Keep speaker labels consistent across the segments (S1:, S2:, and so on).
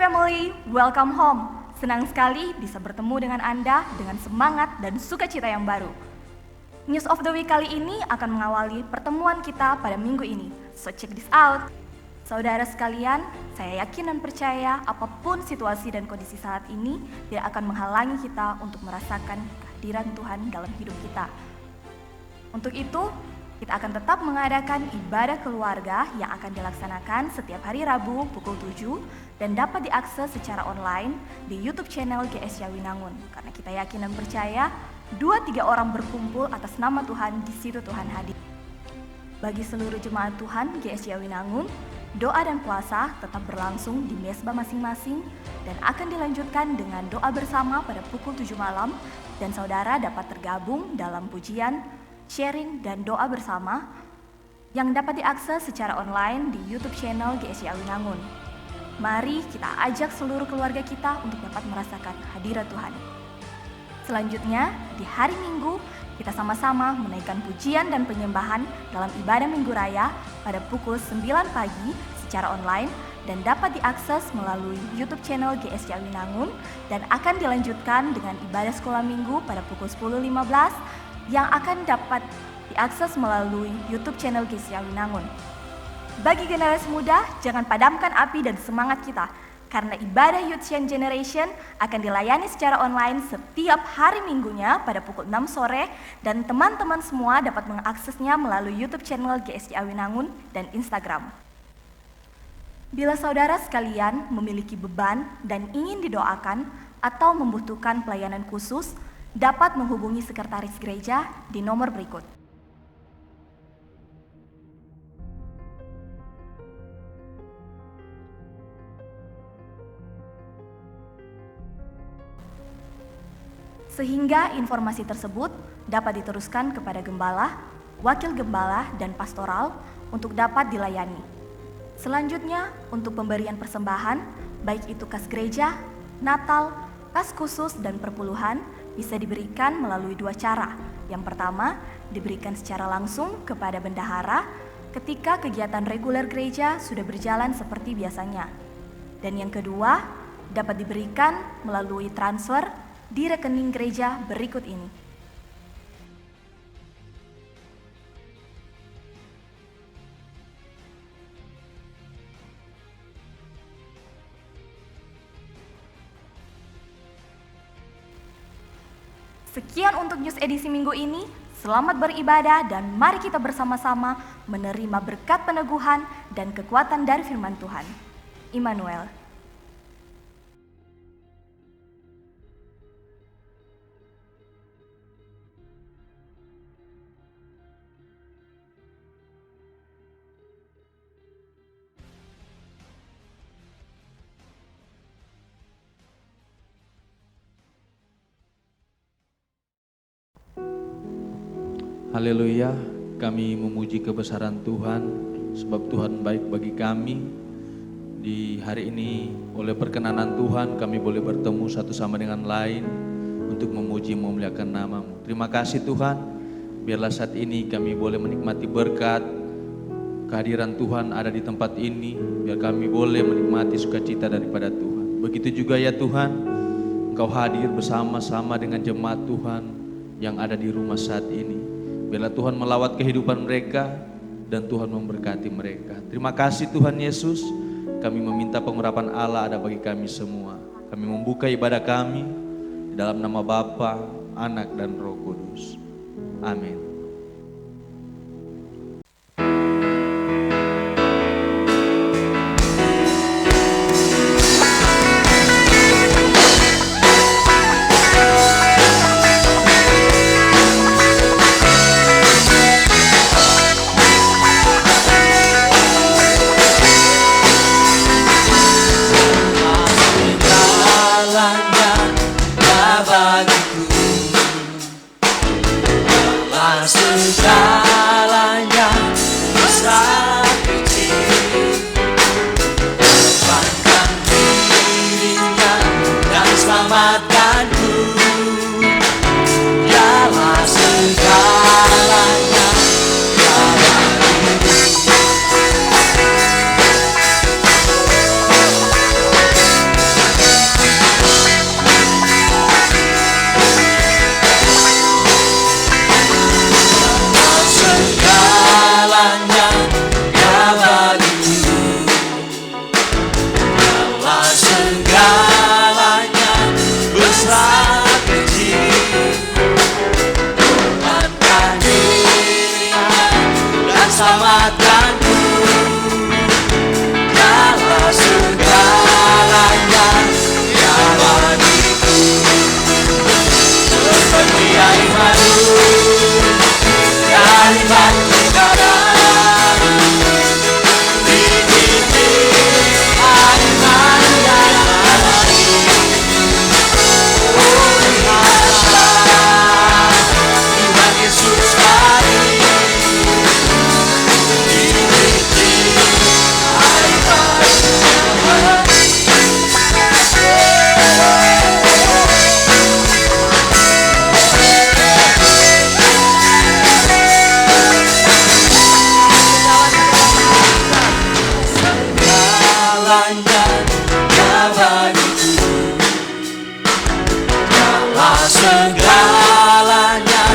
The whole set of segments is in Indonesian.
S1: family, welcome home. Senang sekali bisa bertemu dengan Anda dengan semangat dan sukacita yang baru. News of the Week kali ini akan mengawali pertemuan kita pada minggu ini. So check this out. Saudara sekalian, saya yakin dan percaya apapun situasi dan kondisi saat ini tidak akan menghalangi kita untuk merasakan kehadiran Tuhan dalam hidup kita. Untuk itu, kita akan tetap mengadakan ibadah keluarga yang akan dilaksanakan setiap hari Rabu pukul 7 dan dapat diakses secara online di YouTube channel GS Yawinangun. Karena kita yakin dan percaya 2-3 orang berkumpul atas nama Tuhan, di situ Tuhan hadir. Bagi seluruh jemaat Tuhan GS Yawinangun, doa dan puasa tetap berlangsung di mesbah masing-masing dan akan dilanjutkan dengan doa bersama pada pukul 7 malam dan saudara dapat tergabung dalam pujian, sharing, dan doa bersama yang dapat diakses secara online di YouTube channel GS Yawinangun. Mari kita ajak seluruh keluarga kita untuk dapat merasakan hadirat Tuhan. Selanjutnya, di hari Minggu, kita sama-sama menaikkan pujian dan penyembahan dalam ibadah Minggu Raya pada pukul 9 pagi secara online dan dapat diakses melalui YouTube channel GS Yawinangun dan akan dilanjutkan dengan ibadah sekolah Minggu pada pukul 10.15 yang akan dapat diakses melalui YouTube channel GS Yawinangun. Bagi generasi muda, jangan padamkan api dan semangat kita, karena ibadah Youth Young Generation akan dilayani secara online setiap hari Minggunya pada pukul 6 sore dan teman-teman semua dapat mengaksesnya melalui YouTube channel GS Yawinangun dan Instagram. Bila saudara sekalian memiliki beban dan ingin didoakan atau membutuhkan pelayanan khusus, dapat menghubungi sekretaris gereja di nomor berikut. Sehingga informasi tersebut dapat diteruskan kepada gembala, wakil gembala, dan pastoral untuk dapat dilayani. Selanjutnya, untuk pemberian persembahan, baik itu kas gereja, Natal, kas khusus, dan perpuluhan, bisa diberikan melalui 2 cara. Yang pertama, diberikan secara langsung kepada bendahara ketika kegiatan reguler gereja sudah berjalan seperti biasanya. Dan yang kedua, dapat diberikan melalui transfer di rekening gereja berikut ini. Sekian untuk news edisi minggu ini. Selamat beribadah dan mari kita bersama-sama menerima berkat peneguhan dan kekuatan dari firman Tuhan. Immanuel.
S2: Haleluya, kami memuji kebesaran Tuhan, sebab Tuhan baik bagi kami. Di hari ini, oleh perkenanan Tuhan, kami boleh bertemu satu sama dengan lain untuk memuji memuliakan nama-Mu. Terima kasih Tuhan, biarlah saat ini kami boleh menikmati berkat kehadiran Tuhan ada di tempat ini, biar kami boleh menikmati sukacita daripada Tuhan. Begitu juga ya Tuhan, Engkau hadir bersama-sama dengan jemaat Tuhan yang ada di rumah saat ini. Biarlah Tuhan melawat kehidupan mereka dan Tuhan memberkati mereka. Terima kasih Tuhan Yesus. Kami meminta pengurapan Allah ada bagi kami semua. Kami membuka ibadah kami di dalam nama Bapa, Anak, dan Roh Kudus. Amin.
S3: segalanya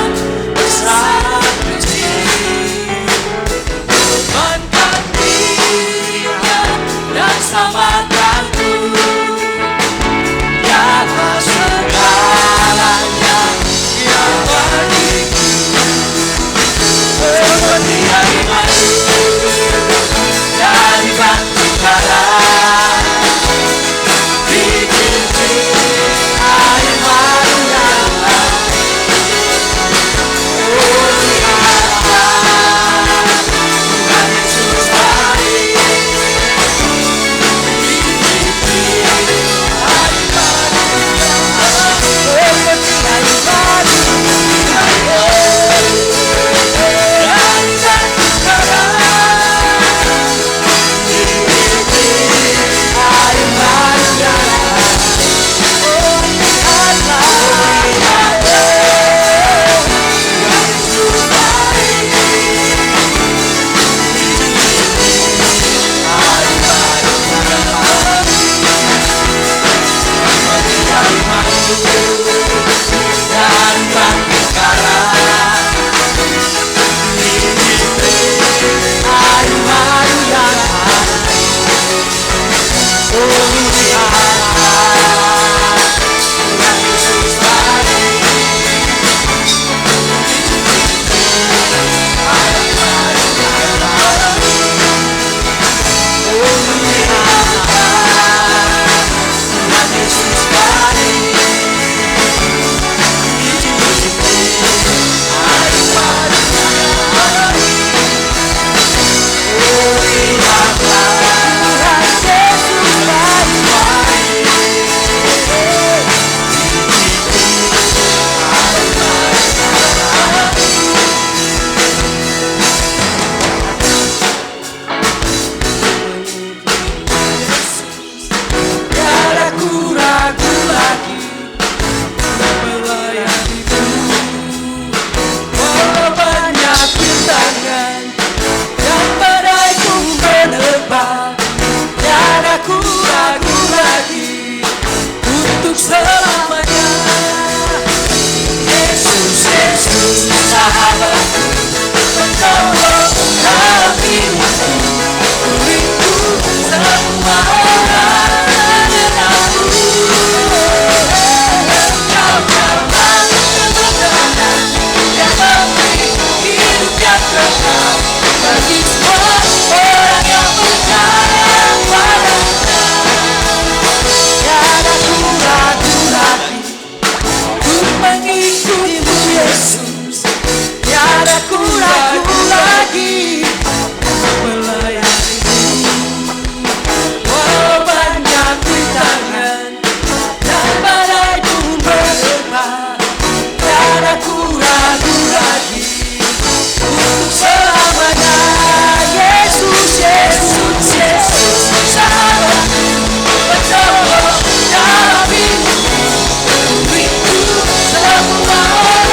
S3: besar kecil. Tuhankan Dia dan selamatkanku, Dialah segalanya yang bagiku. Seperti air madu dari batu karang, di titik air madu yang oh lihatlah Tuhan Yesus baik. Di titik air madu yang seperti air madu dari batu karang, di titik air madu yang oh lihatlah Tuhan Yesus baik. Air madu seperti air madu dari batu karang, di titik air madu yang oh lihatlah Tuhan Yesus baik. Air madu yang oh lihatlah Tuhan Yesus baik. Di titik air madu yang oh lihatlah Tuhan Yesus baik. Tiada ku ragu lagi untuk melayanimu, walau banyak rintangan dan badai pun menerpa. Tiada ku ragu lagi untuk selamanya. Yesus, Yesus, sahabatku, penolong dalam hidupku, pelindung semua orang mengenalku. Engkau terbang kebenaran yang memberi hidup yang kekal bagi semua orang yang percaya padanya. Tiada ku ragu lagi untuk mengikutimu Yesus. Tiada ku ragu lagi untuk melayanimu, walau banyak rintangan dan badai pun menerpa. Tiada ku ragu lagi untuk selamanya. Yesus, Yesus, Yesus, sahabatku, penolong dalam hidupku, pelindung semua orang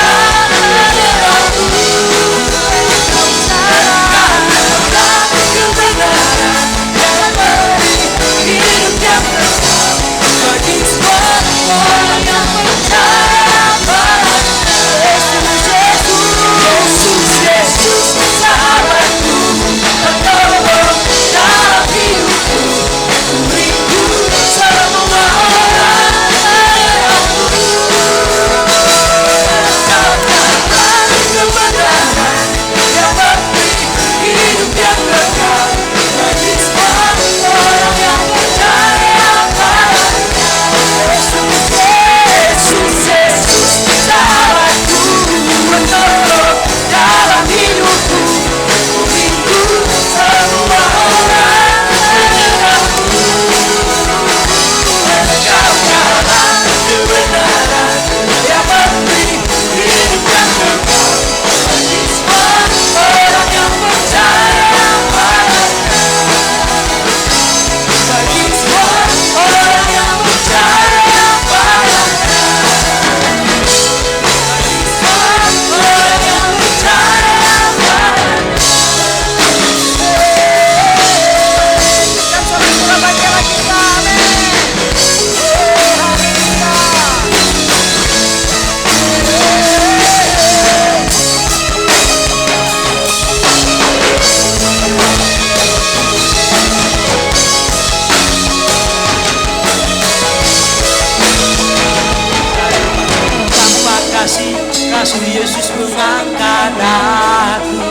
S3: kasih Yesus mengangkat aku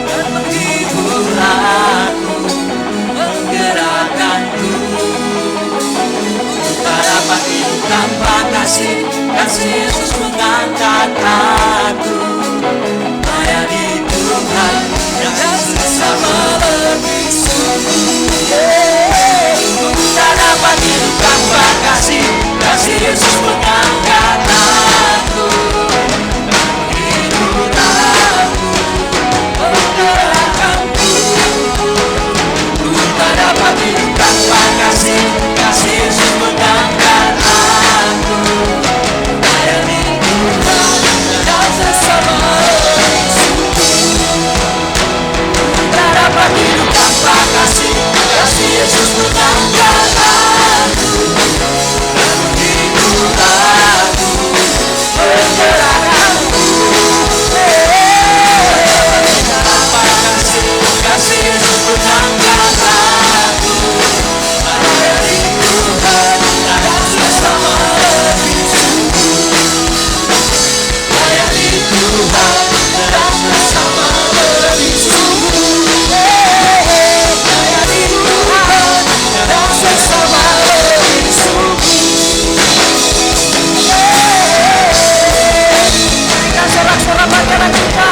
S3: dan menghibur aku, menggerakkanku. Tak dapat hidup tanpa kasih Yesus mengangkat aku. Layani Tuhan yang sesama lebih sungguh. Tak dapat hidup tanpa kasih Yesus mengangkat aku, menghibur aku, menggerakkanku. Tak dapat hidup tanpa kasih Yesus mengangkat aku. Layani Tuhan dan sesama lebih sungguh. Tak dapat hidup tanpa kasih Yesus mengangkat aku, menghibur aku, menggerakkanku. Tanpa kasih Yesus mengangkat aku. Layani Tuhan dan sesama lebih sungguh. Layani Tuhan dan sesama lebih sungguh. Layani Tuhan dan sesama lebih sungguh. Berikan sorak-sorak bacaan kita.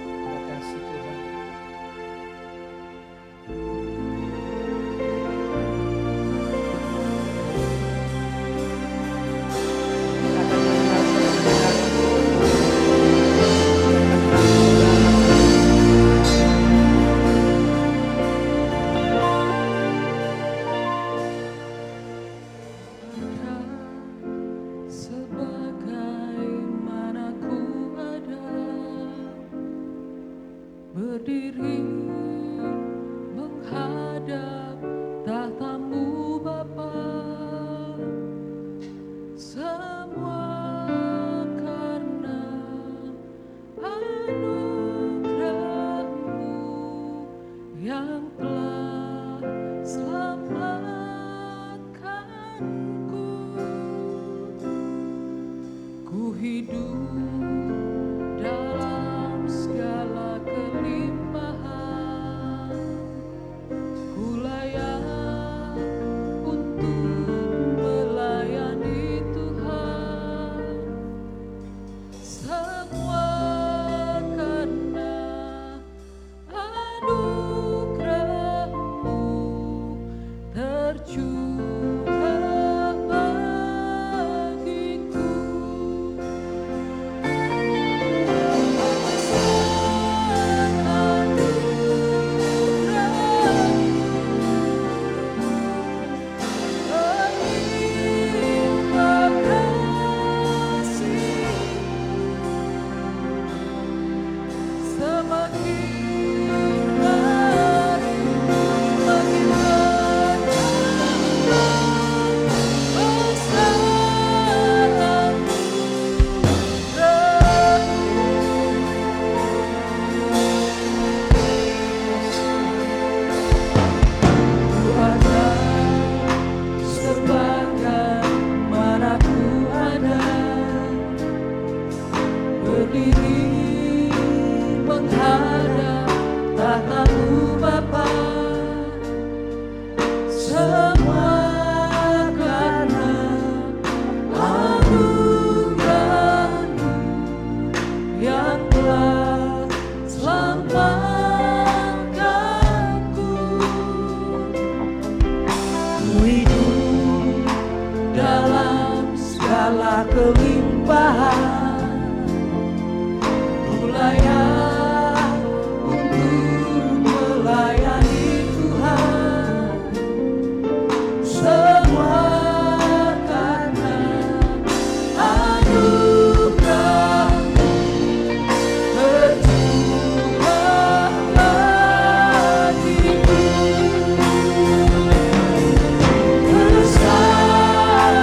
S3: Terima kasih Tuhan. Sebagaimana ku ada, berdiri menghadap tahta-Mu Bapa, semua karena anugerah-Mu yang telah selamatkanku. Ku hidup dalam segala kelimpahan, ku layak untuk melayani Tuhan. Semua karena anugerah-Mu tercurah bagiku. Berdiri menghadap tahta-Mu Bapa, semua karena anugerah-Mu yang telah selamatkanku. Ku hidup dalam segala kelimpahan, layak untuk melayani Tuhan. Semua karena anugerah-Mu tercurah bagiku. Bersama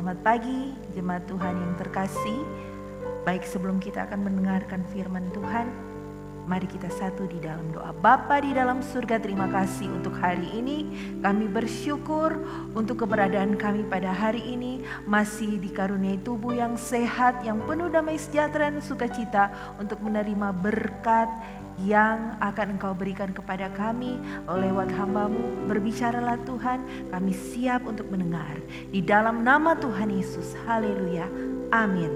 S4: Selamat pagi, jemaat Tuhan yang terkasih. Baik, sebelum kita akan mendengarkan firman Tuhan, mari kita satu di dalam doa. Bapa di dalam surga, terima kasih untuk hari ini. Kami bersyukur untuk keberadaan kami pada hari ini. Masih dikaruniai tubuh yang sehat, yang penuh damai sejahtera dan sukacita untuk menerima berkat yang akan Engkau berikan kepada kami lewat hamba-Mu. Berbicaralah Tuhan, kami siap untuk mendengar. Di dalam nama Tuhan Yesus, haleluya, amin.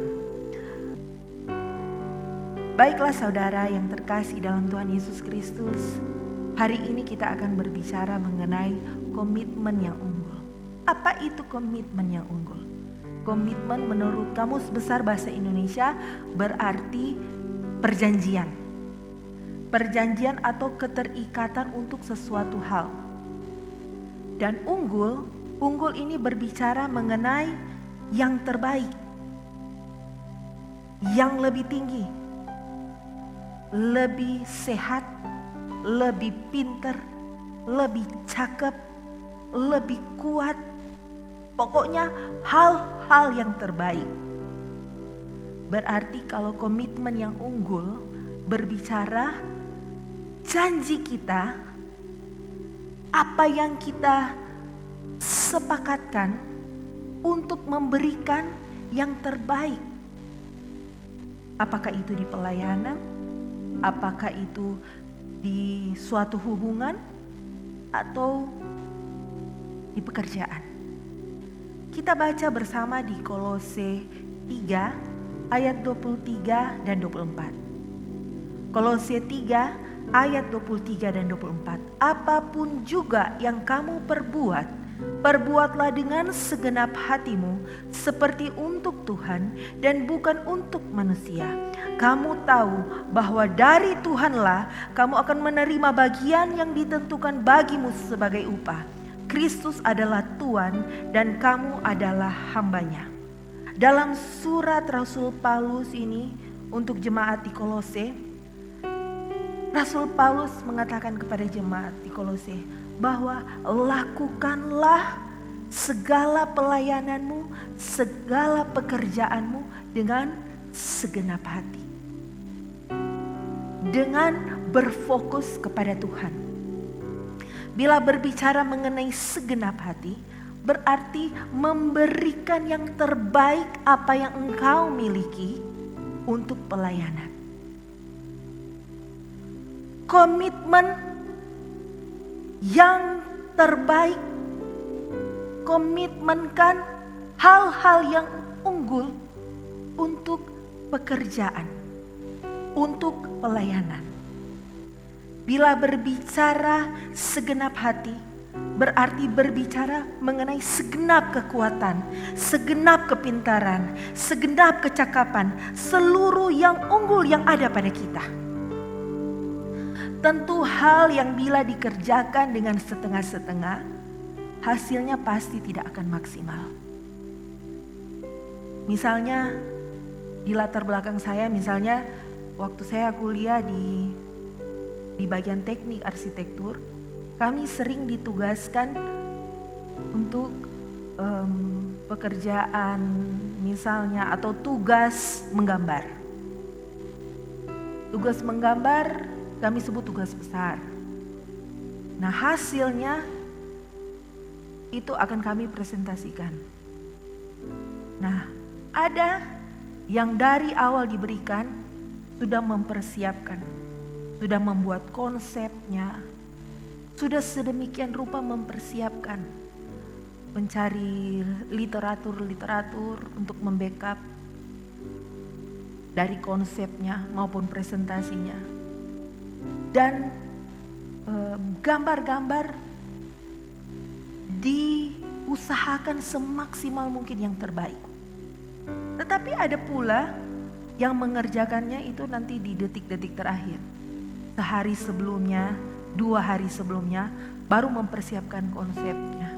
S4: Baiklah saudara yang terkasih dalam Tuhan Yesus Kristus, hari ini kita akan berbicara mengenai komitmen yang unggul. Apa itu komitmen yang unggul? Komitmen menurut Kamus Besar Bahasa Indonesia berarti perjanjian. Perjanjian atau keterikatan untuk sesuatu hal. Dan unggul ini berbicara mengenai yang terbaik, yang lebih tinggi, lebih sehat, lebih pinter, lebih cakep, lebih kuat. Pokoknya hal-hal yang terbaik. Berarti kalau komitmen yang unggul berbicara janji kita, apa yang kita sepakatkan untuk memberikan yang terbaik. Apakah itu di pelayanan, apakah itu di suatu hubungan, atau di pekerjaan. Kita baca bersama di Kolose 3 ayat 23 dan 24. Kolose 3 ayat 23 dan 24. Apapun juga yang kamu perbuat, perbuatlah dengan segenap hatimu seperti untuk Tuhan dan bukan untuk manusia. Kamu tahu bahwa dari Tuhanlah kamu akan menerima bagian yang ditentukan bagimu sebagai upah. Kristus adalah Tuhan dan kamu adalah hambanya. Dalam surat Rasul Paulus ini untuk jemaat di Kolose, Rasul Paulus mengatakan kepada jemaat di Kolose bahwa lakukanlah segala pelayananmu, segala pekerjaanmu dengan segenap hati. Dengan berfokus kepada Tuhan. Bila berbicara mengenai segenap hati, berarti memberikan yang terbaik apa yang engkau miliki untuk pelayanan. Komitmen yang terbaik, komitmenkan hal-hal yang unggul untuk pekerjaan, untuk pelayanan. Bila berbicara segenap hati, berarti berbicara mengenai segenap kekuatan, segenap kepintaran, segenap kecakapan, seluruh yang unggul yang ada pada kita. Tentu hal yang bila dikerjakan dengan setengah-setengah, hasilnya pasti tidak akan maksimal. Misalnya di latar belakang saya, misalnya waktu saya kuliah di bagian teknik arsitektur, kami sering ditugaskan untuk pekerjaan misalnya atau tugas menggambar. Tugas menggambar kami sebut tugas besar. Nah, hasilnya itu akan kami presentasikan. Nah, ada yang dari awal diberikan sudah mempersiapkan, sudah membuat konsepnya, sudah sedemikian rupa mempersiapkan, mencari literatur untuk membackup dari konsepnya maupun presentasinya. Dan gambar-gambar diusahakan semaksimal mungkin yang terbaik. Tetapi ada pula yang mengerjakannya itu nanti di detik-detik terakhir. Sehari sebelumnya, 2 hari sebelumnya, baru mempersiapkan konsepnya.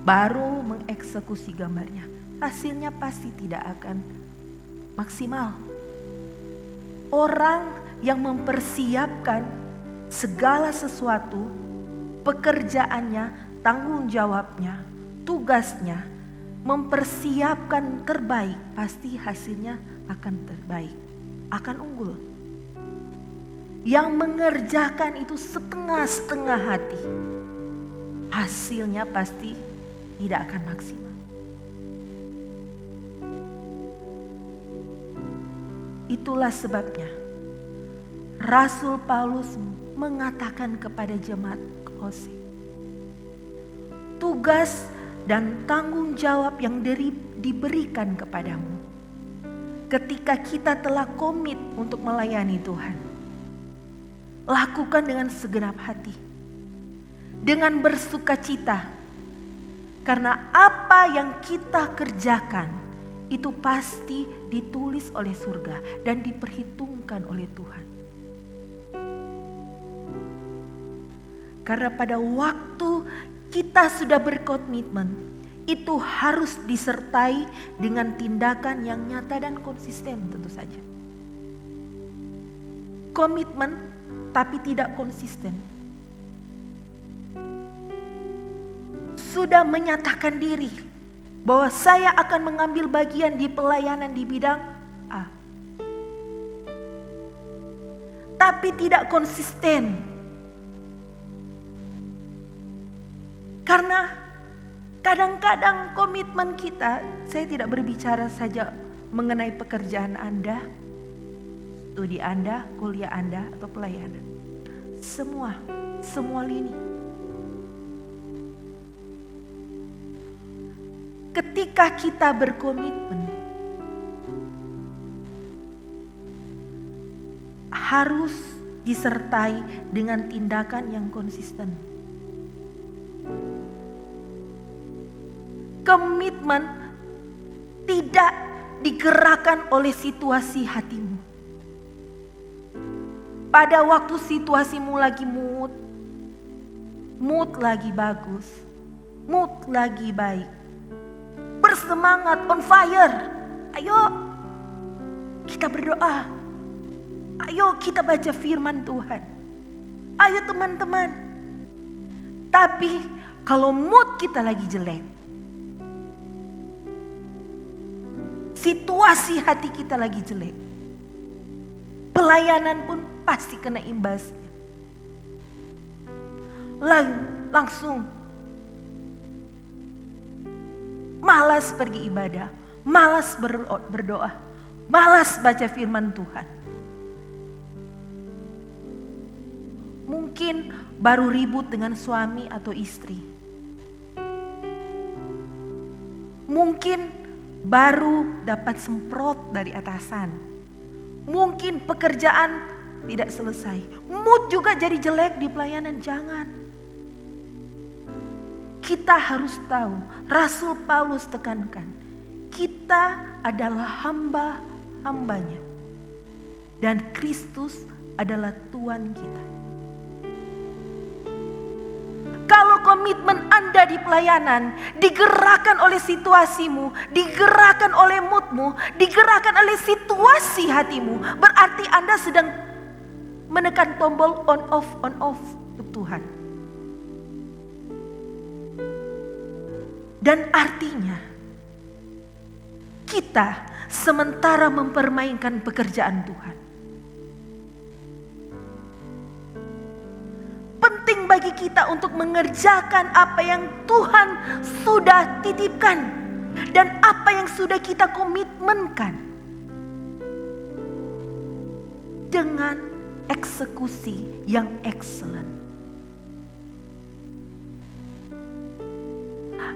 S4: Baru mengeksekusi gambarnya. Hasilnya pasti tidak akan maksimal. Orang yang mempersiapkan segala sesuatu, pekerjaannya, tanggung jawabnya, tugasnya, mempersiapkan terbaik, pasti hasilnya akan terbaik, akan unggul. Yang mengerjakan itu setengah-setengah hati, hasilnya pasti tidak akan maksimal. Itulah sebabnya Rasul Paulus mengatakan kepada jemaat Kolose, tugas dan tanggung jawab yang diberikan kepadamu ketika kita telah komit untuk melayani Tuhan, lakukan dengan segenap hati, dengan bersukacita, karena apa yang kita kerjakan itu pasti ditulis oleh surga dan diperhitungkan oleh Tuhan. Karena pada waktu kita sudah berkomitmen, itu harus disertai dengan tindakan yang nyata dan konsisten tentu saja. Komitmen tapi tidak konsisten. Sudah menyatakan diri bahwa saya akan mengambil bagian di pelayanan di bidang A, tapi tidak konsisten. Karena kadang-kadang komitmen kita, saya tidak berbicara saja mengenai pekerjaan Anda, studi Anda, kuliah Anda, atau pelayanan. Semua lini. Ketika kita berkomitmen, harus disertai dengan tindakan yang konsisten. Komitmen tidak digerakkan oleh situasi hatimu. Pada waktu situasimu lagi mood lagi bagus, mood lagi baik, bersemangat, on fire. Ayo kita berdoa. Ayo kita baca firman Tuhan. Ayo teman-teman. Tapi kalau mood kita lagi jelek, situasi hati kita lagi jelek, pelayanan pun pasti kena imbasnya. Langsung malas pergi ibadah, malas berdoa, malas baca firman Tuhan. Mungkin baru ribut dengan suami atau istri. Mungkin baru dapat semprot dari atasan. Mungkin pekerjaan tidak selesai. Mood juga jadi jelek di pelayanan. Jangan. Kita harus tahu, Rasul Paulus tekankan, kita adalah hamba-hambanya. Dan Kristus adalah Tuhan kita. Kalau komitmen Anda di pelayanan digerakkan oleh situasimu, digerakkan oleh moodmu, digerakkan oleh situasi hatimu, berarti Anda sedang menekan tombol on off untuk Tuhan. Dan artinya kita sementara mempermainkan pekerjaan Tuhan. Penting bagi kita untuk mengerjakan apa yang Tuhan sudah titipkan dan apa yang sudah kita komitmenkan dengan eksekusi yang excellent.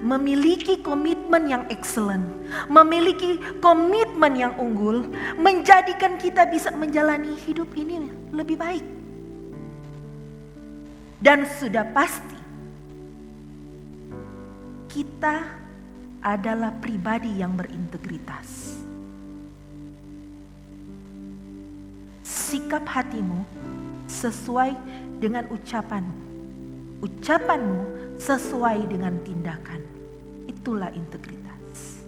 S4: Memiliki komitmen yang excellent, memiliki komitmen yang unggul, menjadikan kita bisa menjalani hidup ini lebih baik. Dan sudah pasti kita adalah pribadi yang berintegritas. Sikap hatimu sesuai dengan ucapanmu. Ucapanmu sesuai dengan tindakan. Itulah integritas.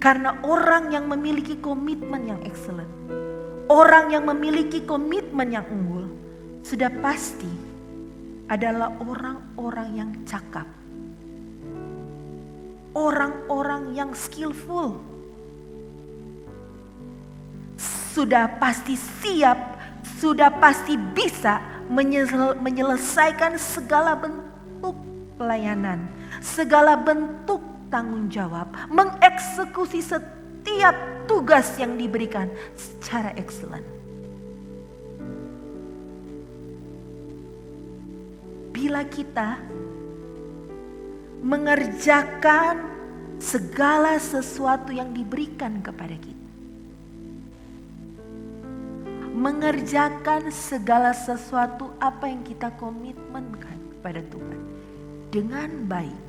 S4: Karena orang yang memiliki komitmen yang excellent, orang yang memiliki komitmen yang unggul, sudah pasti adalah orang-orang yang cakap, orang-orang yang skillful. Sudah pasti siap, sudah pasti bisa menyelesaikan segala bentuk pelayanan, segala bentuk tanggung jawab, mengeksekusi setiap tugas yang diberikan secara excellent. Bila kita mengerjakan segala sesuatu yang diberikan kepada kita, mengerjakan segala sesuatu apa yang kita komitmenkan kepada Tuhan dengan baik,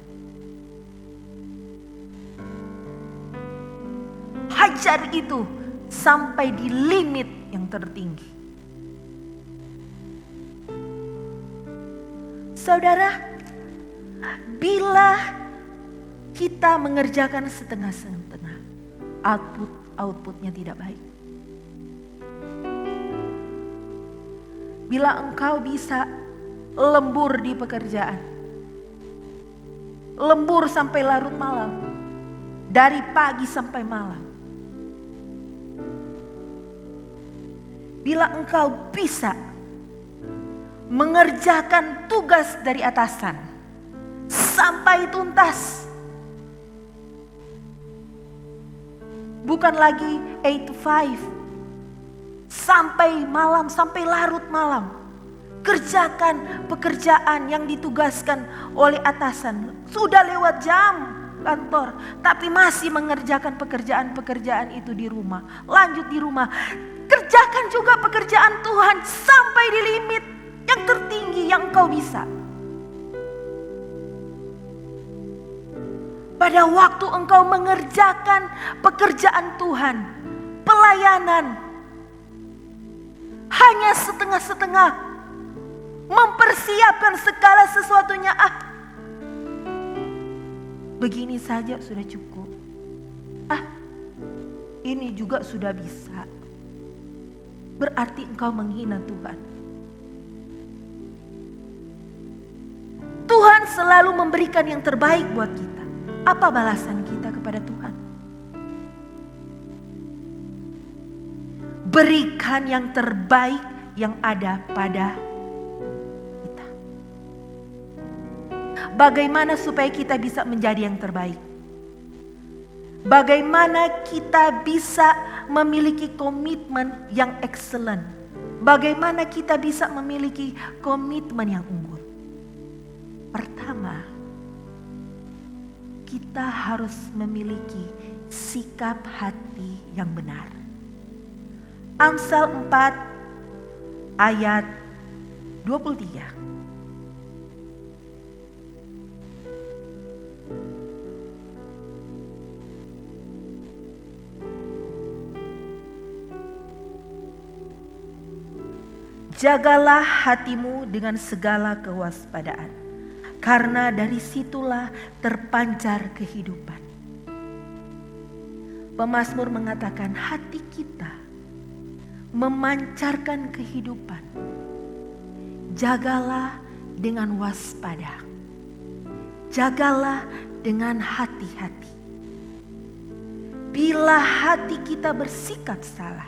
S4: hajar itu sampai di limit yang tertinggi. Saudara, bila kita mengerjakan setengah-setengah, outputnya tidak baik. Bila engkau bisa lembur di pekerjaan, lembur sampai larut malam, dari pagi sampai malam. Bila engkau bisa mengerjakan tugas dari atasan sampai tuntas, bukan lagi 8 to 5, sampai malam, sampai larut malam. Kerjakan pekerjaan yang ditugaskan oleh atasan. Sudah lewat jam kantor, tapi masih mengerjakan pekerjaan-pekerjaan itu di rumah. Lanjut di rumah. Kerjakan juga pekerjaan Tuhan sampai di limit yang tertinggi yang engkau bisa. Pada waktu engkau mengerjakan pekerjaan Tuhan, pelayanan, hanya setengah-setengah, mempersiapkan segala sesuatunya. Begini saja sudah cukup. Ini juga sudah bisa. Berarti engkau menghina Tuhan. Tuhan selalu memberikan yang terbaik buat kita. Apa balasan kita kepada Tuhan? Berikan yang terbaik yang ada pada kita. Bagaimana supaya kita bisa menjadi yang terbaik? Bagaimana kita bisa memiliki komitmen yang excellent? Bagaimana kita bisa memiliki komitmen yang unggul? Pertama, kita harus memiliki sikap hati yang benar. Amsal 4 ayat 23. Jagalah hatimu dengan segala kewaspadaan, karena dari situlah terpancar kehidupan. Pemazmur mengatakan hati kita memancarkan kehidupan. Jagalah dengan waspada. Jagalah dengan hati-hati. Bila hati kita bersikap salah,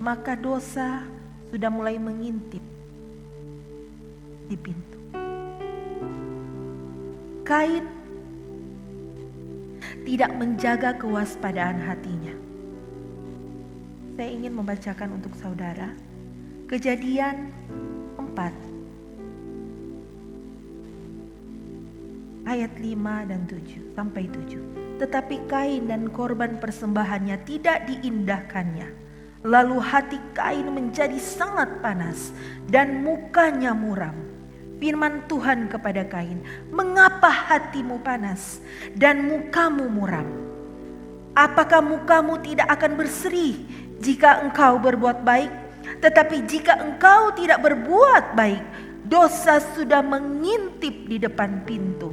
S4: maka dosa sudah mulai mengintip di pintu. Kain tidak menjaga kewaspadaan hatinya. Saya ingin membacakan untuk saudara Kejadian 4 ayat 5 dan 7 sampai 7. Tetapi Kain dan korban persembahannya tidak diindahkannya. Lalu hati Kain menjadi sangat panas dan mukanya muram. Firman Tuhan kepada Kain, "Mengapa hatimu panas dan mukamu muram? Apakah mukamu tidak akan berseri jika engkau berbuat baik? Tetapi jika engkau tidak berbuat baik, dosa sudah mengintip di depan pintu.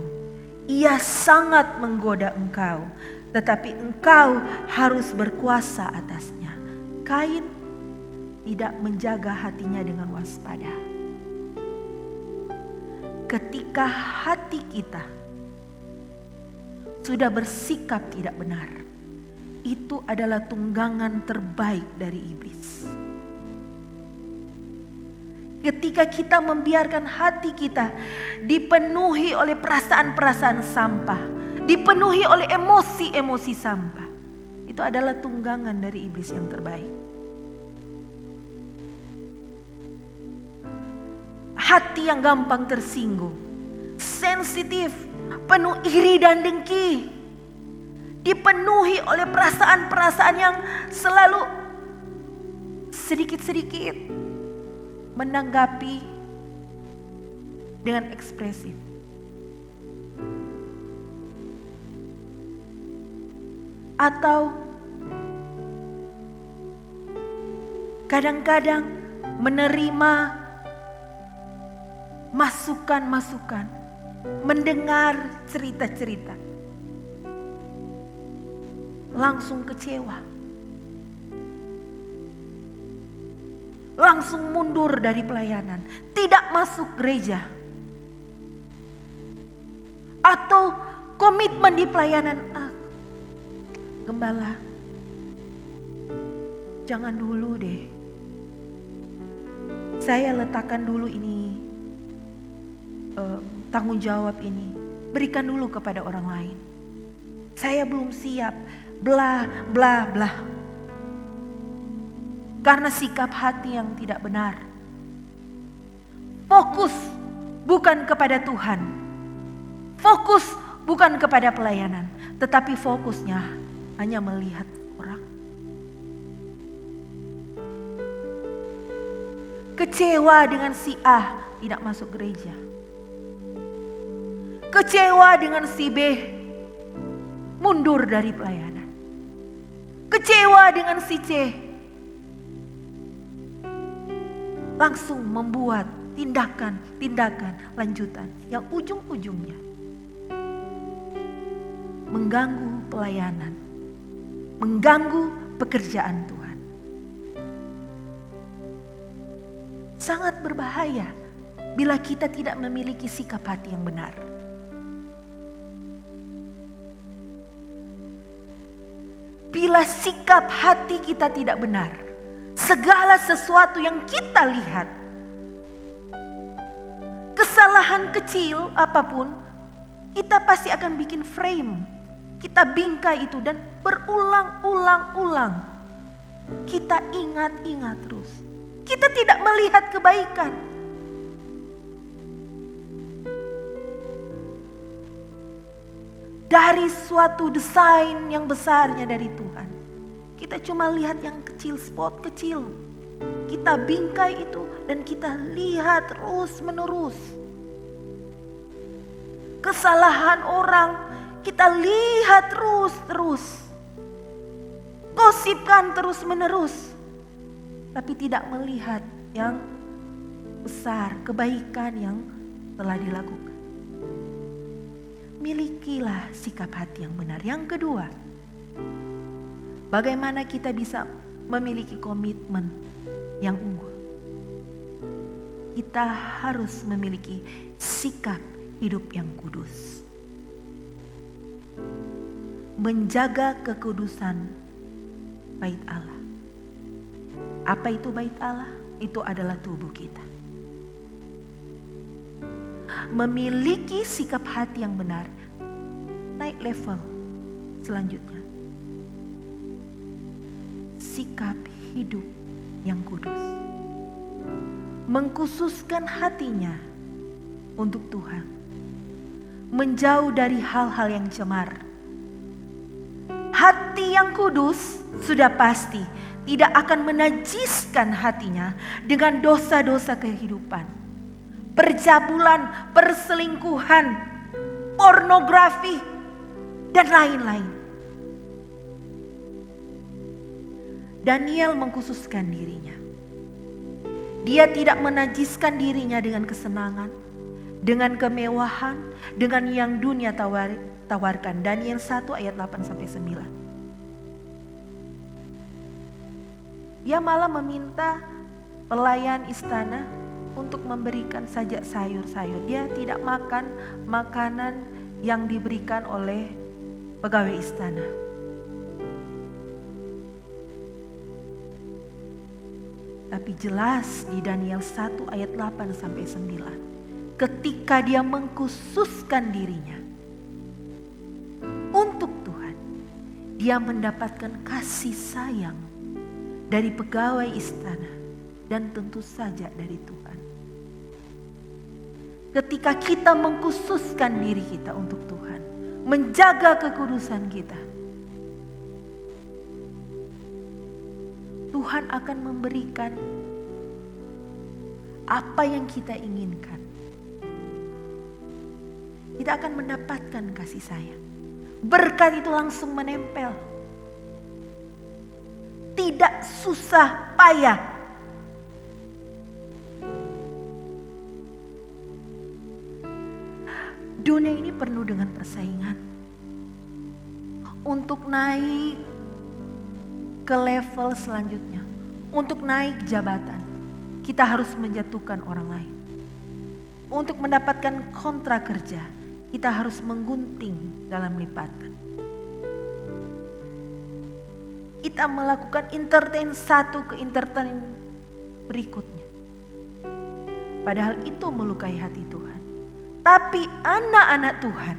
S4: Ia sangat menggoda engkau, tetapi engkau harus berkuasa atasnya." Kain tidak menjaga hatinya dengan waspada. Ketika hati kita sudah bersikap tidak benar, itu adalah tunggangan terbaik dari iblis. Ketika kita membiarkan hati kita dipenuhi oleh perasaan-perasaan sampah, dipenuhi oleh emosi-emosi sampah, itu adalah tunggangan dari iblis yang terbaik. Hati yang gampang tersinggung, sensitif, penuh iri dan dengki, dipenuhi oleh perasaan-perasaan yang selalu sedikit-sedikit menanggapi dengan ekspresif. Atau kadang-kadang menerima masukan-masukan, mendengar cerita-cerita, langsung kecewa, langsung mundur dari pelayanan, tidak masuk gereja, atau komitmen di pelayanan. Gembala, jangan dulu deh, saya letakkan dulu ini, tanggung jawab ini, berikan dulu kepada orang lain. Saya belum siap, bla bla bla. Karena sikap hati yang tidak benar. Fokus bukan kepada Tuhan. Fokus bukan kepada pelayanan, tetapi fokusnya hanya melihat orang. Kecewa dengan si A tidak masuk gereja. Kecewa dengan si B mundur dari pelayanan. Kecewa dengan si C langsung membuat tindakan lanjutan yang ujung-ujungnya mengganggu pelayanan, mengganggu pekerjaan Tuhan. Sangat berbahaya bila kita tidak memiliki sikap hati yang benar. Bila sikap hati kita tidak benar, segala sesuatu yang kita lihat, kesalahan kecil apapun, kita pasti akan bikin frame. Kita bingkai itu dan berulang-ulang-ulang. Kita ingat-ingat terus. Kita tidak melihat kebaikan. Dari suatu desain yang besarnya dari Tuhan, kita cuma lihat yang kecil, spot kecil. Kita bingkai itu dan kita lihat terus menerus. Kesalahan orang kita lihat terus. Gosipkan terus menerus. Tapi tidak melihat yang besar, kebaikan yang telah dilakukan. Milikilah sikap hati yang benar. Yang kedua, bagaimana kita bisa memiliki komitmen yang unggul? Kita harus memiliki sikap hidup yang kudus. Menjaga kekudusan bait Allah. Apa itu bait Allah? Itu adalah tubuh kita. Memiliki sikap hati yang benar, naik level selanjutnya. Sikap hidup yang kudus. Mengkhususkan hatinya untuk Tuhan. Menjauh dari hal-hal yang cemar. Hati yang kudus sudah pasti tidak akan menajiskan hatinya dengan dosa-dosa kehidupan. Percabulan, perselingkuhan, pornografi, dan lain-lain. Daniel mengkhususkan dirinya. Dia tidak menajiskan dirinya dengan kesenangan, dengan kemewahan, dengan yang dunia tawarkan. Daniel 1 ayat 8-9. Dia malah meminta pelayan istana untuk memberikan saja sayur-sayur. Dia tidak makan makanan yang diberikan oleh pegawai istana. Tapi jelas di Daniel 1 ayat 8 sampai 9, ketika dia mengkhususkan dirinya untuk Tuhan, dia mendapatkan kasih sayang dari pegawai istana dan tentu saja dari Tuhan. Ketika kita mengkhususkan diri kita untuk Tuhan, menjaga kekudusan kita, Tuhan akan memberikan apa yang kita inginkan. Kita akan mendapatkan kasih sayang. Berkat itu langsung menempel. Tidak susah payah. Dunia ini penuh dengan persaingan. Untuk naik ke level selanjutnya, untuk naik jabatan, kita harus menjatuhkan orang lain. Untuk mendapatkan kontrak kerja, kita harus menggunting dalam lipatan. Kita melakukan entertain satu ke entertain berikutnya. Padahal itu melukai hati Tuhan. Tapi anak-anak Tuhan,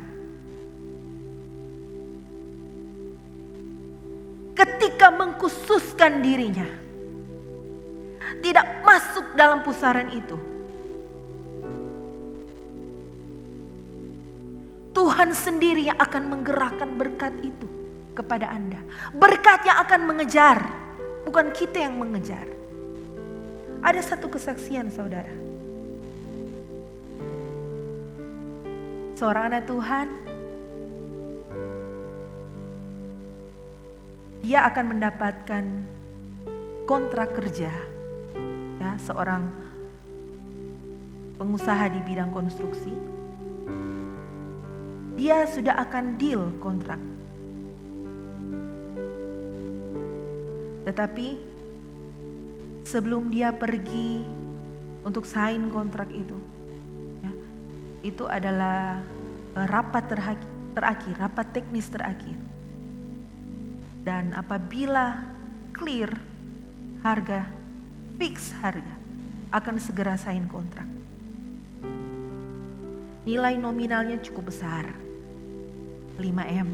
S4: ketika mengkhususkan dirinya, tidak masuk dalam pusaran itu, Tuhan sendiri yang akan menggerakkan berkat itu kepada Anda. Berkat yang akan mengejar, bukan kita yang mengejar. Ada satu kesaksian, saudara. Seorang anak Tuhan, dia akan mendapatkan kontrak kerja, ya, seorang pengusaha di bidang konstruksi. Dia sudah akan deal kontrak. Tetapi sebelum dia pergi untuk sign kontrak itu, ya, itu adalah rapat terakhir, rapat teknis terakhir. Dan apabila clear harga, fix harga, akan segera sign kontrak. Nilai nominalnya cukup besar, 5M.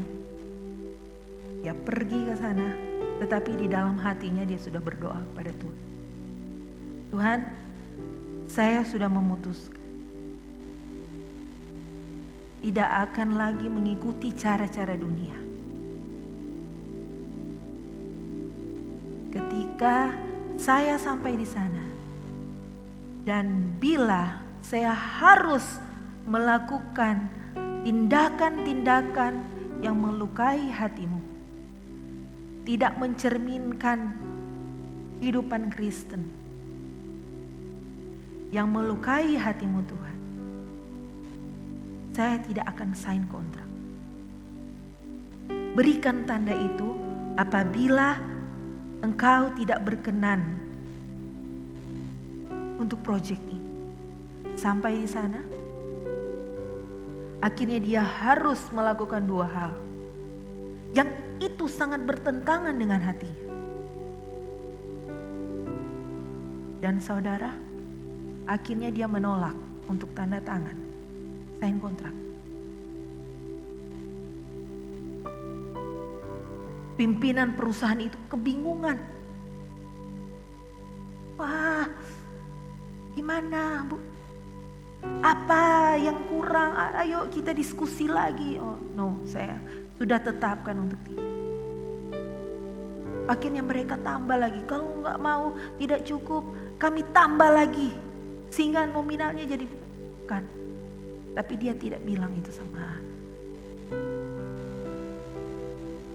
S4: Dia pergi ke sana, tetapi di dalam hatinya dia sudah berdoa kepada Tuhan. Tuhan, saya sudah memutuskan tidak akan lagi mengikuti cara-cara dunia. Ketika saya sampai di sana, dan bila saya harus melakukan tindakan-tindakan yang melukai hatimu, tidak mencerminkan kehidupan Kristen, yang melukai hatimu Tuhan, saya tidak akan sign kontrak. Berikan tanda itu apabila engkau tidak berkenan untuk proyek ini. Sampai di sana, akhirnya dia harus melakukan dua hal yang itu sangat bertentangan dengan hatinya. Dan saudara, akhirnya dia menolak untuk tanda tangan, sign kontrak. Pimpinan perusahaan itu kebingungan. Wah, gimana Bu? Apa yang kurang? Ayo kita diskusi lagi. Oh no, saya sudah tetapkan untuk tidak. Akhirnya mereka tambah lagi. Kalau nggak mau, tidak cukup, kami tambah lagi. Sehingga nominalnya jadi bukan. Tapi dia tidak bilang itu sama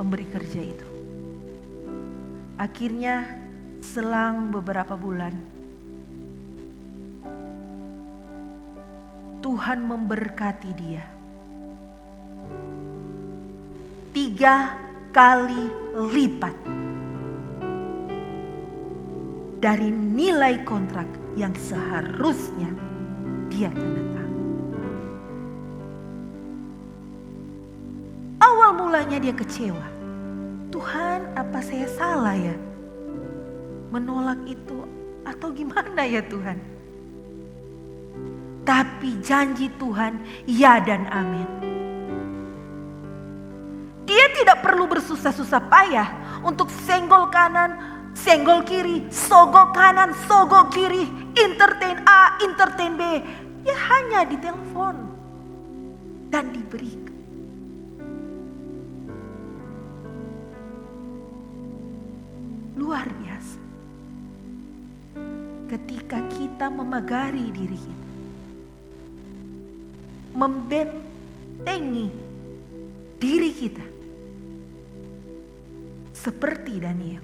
S4: pemberi kerja itu. Akhirnya selang beberapa bulan, Tuhan memberkati dia 3 kali lipat dari nilai kontrak yang seharusnya dia tanda tangan. Awal mula jiwanya dia kecewa. Tuhan, apa saya salah ya? Menolak itu atau gimana ya Tuhan? Tapi janji Tuhan ya dan amin. Dia tidak perlu bersusah-susah payah untuk senggol kanan, senggol kiri, sogok kanan, sogok kiri, entertain A, entertain B. Ya hanya ditelepon dan diberikan. Luar biasa. Ketika kita memagari diri kita, membentengi diri kita, seperti Daniel.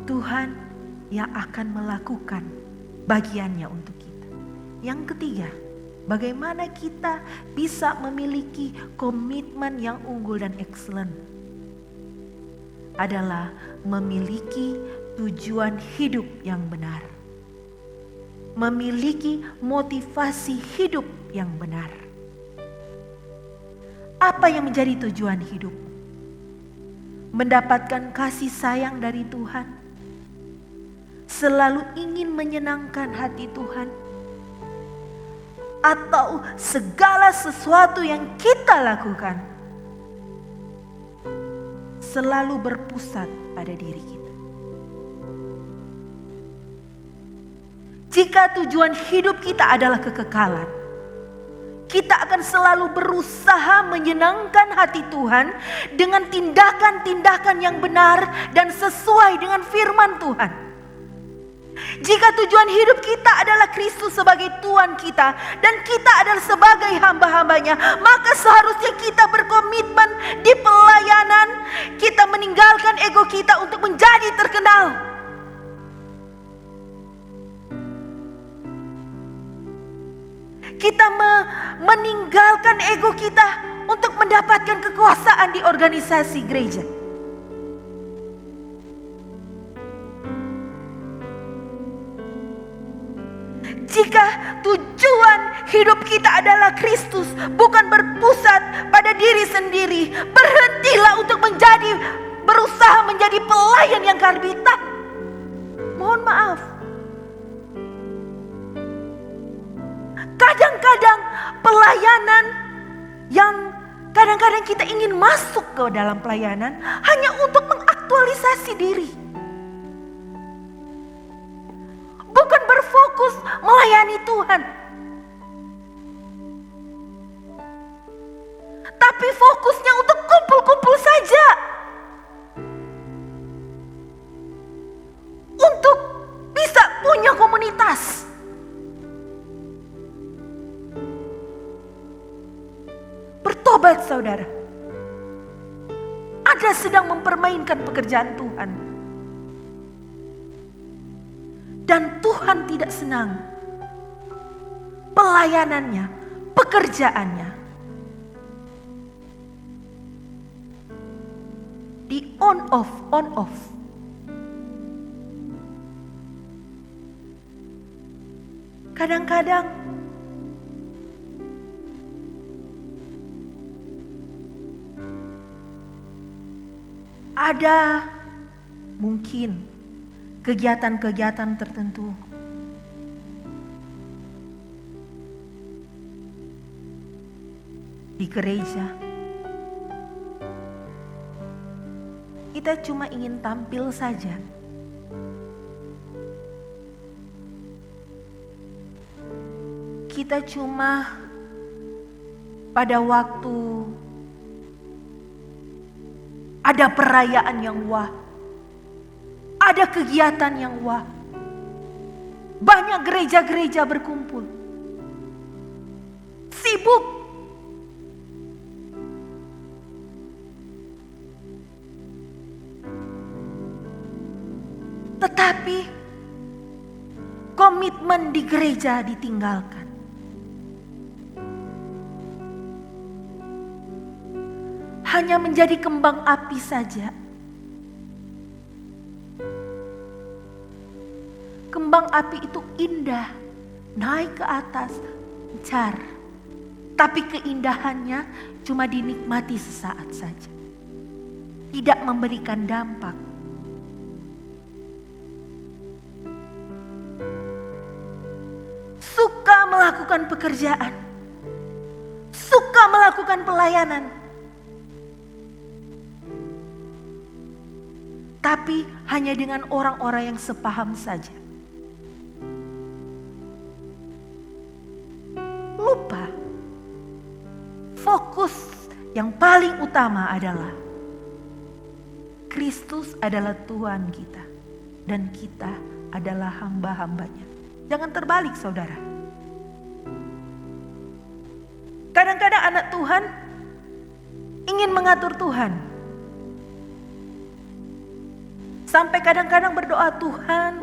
S4: Tuhan yang akan melakukan bagiannya untuk kita. Yang ketiga, bagaimana kita bisa memiliki komitmen yang unggul dan excellent? Adalah memiliki tujuan hidup yang benar. Memiliki motivasi hidup yang benar. Apa yang menjadi tujuan hidup? Mendapatkan kasih sayang dari Tuhan. Selalu ingin menyenangkan hati Tuhan. Atau segala sesuatu yang kita lakukan selalu berpusat pada diri kita. Jika tujuan hidup kita adalah kekekalan, kita akan selalu berusaha menyenangkan hati Tuhan dengan tindakan-tindakan yang benar dan sesuai dengan firman Tuhan. Jika tujuan hidup kita adalah Kristus sebagai Tuhan kita dan kita adalah sebagai hamba-hambanya, maka seharusnya kita berkomitmen di pelayanan, kita meninggalkan ego kita untuk menjadi terkenal. Kita meninggalkan ego kita untuk mendapatkan kekuasaan di organisasi gereja. Jika tujuan hidup kita adalah Kristus, bukan berpusat pada diri sendiri, berhentilah untuk berusaha menjadi pelayan yang karbita. Mohon maaf. Kadang-kadang pelayanan yang kadang-kadang kita ingin masuk ke dalam pelayanan hanya untuk mengaktualisasi diri. Bukan berfokus melayani Tuhan. Tapi fokusnya untuk kumpul-kumpul saja. Untuk bisa punya komunitas. Bertobat saudara. Anda sedang mempermainkan pekerjaan Tuhan. Dan Tuhan tidak senang pelayanannya, pekerjaannya di on off. Kadang-kadang ada mungkin kegiatan-kegiatan tertentu di gereja. Kita cuma ingin tampil saja. Kita cuma pada waktu ada perayaan yang wah, ada kegiatan yang wah, banyak gereja-gereja berkumpul, sibuk. Tetapi komitmen di gereja ditinggalkan. Hanya menjadi kembang api saja. Kembang api itu indah, naik ke atas, mencar. tapi keindahannya cuma dinikmati sesaat saja, tidak memberikan dampak. Suka melakukan pekerjaan, suka melakukan pelayanan, tapi hanya dengan orang-orang yang sepaham saja. Lupa, fokus yang paling utama adalah Kristus adalah Tuhan kita dan kita adalah hamba-hambanya. Jangan terbalik, saudara. Kadang-kadang anak Tuhan ingin mengatur Tuhan. Sampai kadang-kadang berdoa, Tuhan,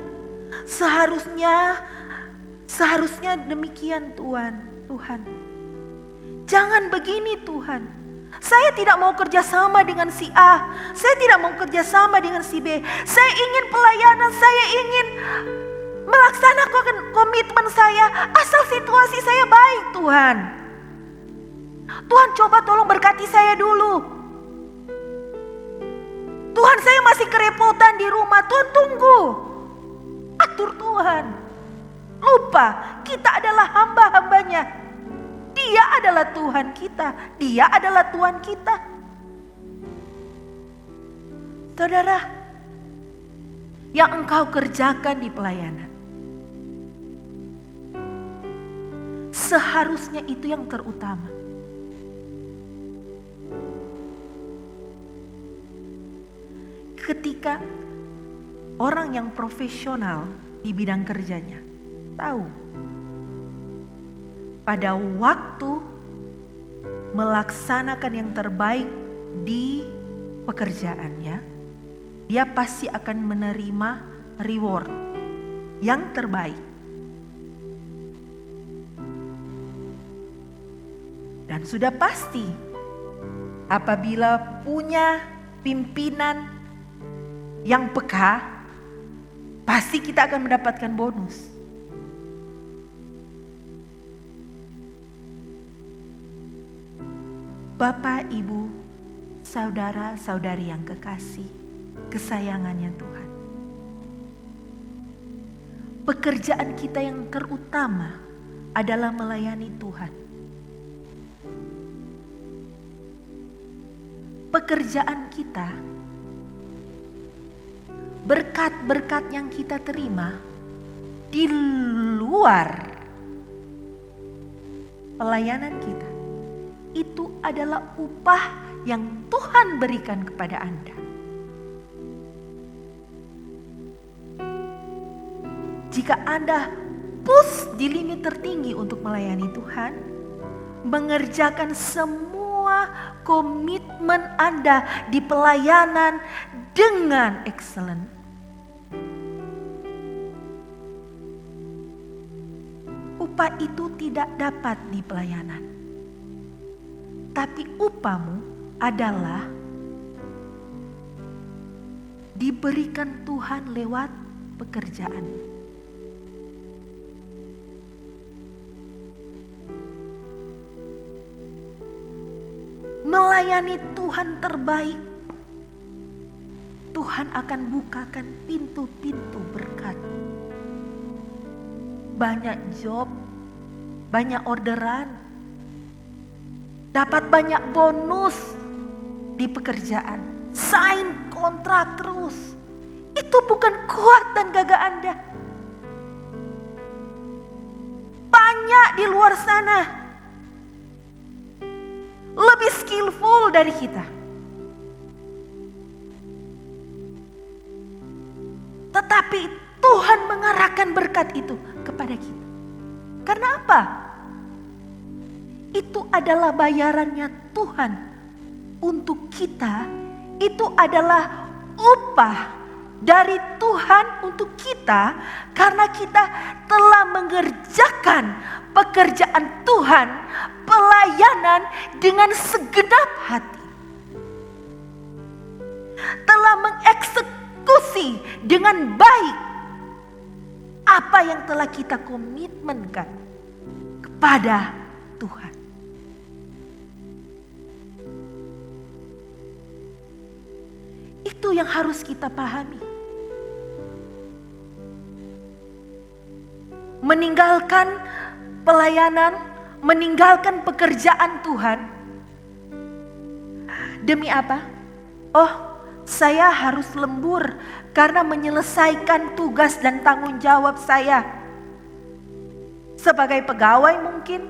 S4: seharusnya demikian Tuhan. Jangan begini Tuhan. Saya tidak mau kerja sama dengan si A. Saya tidak mau kerja sama dengan si B. Saya ingin pelayanan, saya ingin melaksanakan komitmen saya. Asal situasi saya baik Tuhan. Tuhan coba tolong berkati saya dulu. Tuhan, saya masih kerepotan di rumah. Tuhan tunggu. Atur Tuhan. Lupa, kita adalah hamba-hambanya. Dia adalah Tuhan kita. Dia adalah Tuhan kita. Saudara, yang engkau kerjakan di pelayanan, seharusnya itu yang terutama. Ketika orang yang profesional di bidang kerjanya tahu pada waktu melaksanakan yang terbaik di pekerjaannya, dia pasti akan menerima reward yang terbaik. Dan sudah pasti apabila punya pimpinan yang peka, pasti kita akan mendapatkan bonus. Bapak, Ibu, saudara-saudari yang kekasih, kesayangannya Tuhan. Pekerjaan kita yang terutama adalah melayani Tuhan. Pekerjaan kita, berkat-berkat yang kita terima di luar pelayanan kita, itu adalah upah yang Tuhan berikan kepada Anda. Jika Anda push di lini tertinggi untuk melayani Tuhan, mengerjakan semua komitmen Anda di pelayanan dengan excellent, upah itu tidak dapat di pelayanan. Tapi upahmu adalah diberikan Tuhan lewat pekerjaan. Melayani Tuhan terbaik, Tuhan akan bukakan pintu-pintu berkat. Banyak job, banyak orderan, dapat banyak bonus di pekerjaan, sign kontrak terus. Itu bukan kuat dan gagah Anda. Banyak di luar sana lebih skillful dari kita. Tetapi Tuhan mengarahkan berkat itu kepada kita. Karena apa? Itu adalah bayarannya Tuhan untuk kita. Itu adalah upah dari Tuhan untuk kita, karena kita telah mengerjakan pekerjaan Tuhan, pelayanan dengan segenap hati. Telah mengeksekusi dengan baik apa yang telah kita komitmenkan kepada Tuhan. Itu yang harus kita pahami. Meninggalkan pelayanan, meninggalkan pekerjaan Tuhan. Demi apa? Oh, saya harus lembur karena menyelesaikan tugas dan tanggung jawab saya. Sebagai pegawai mungkin,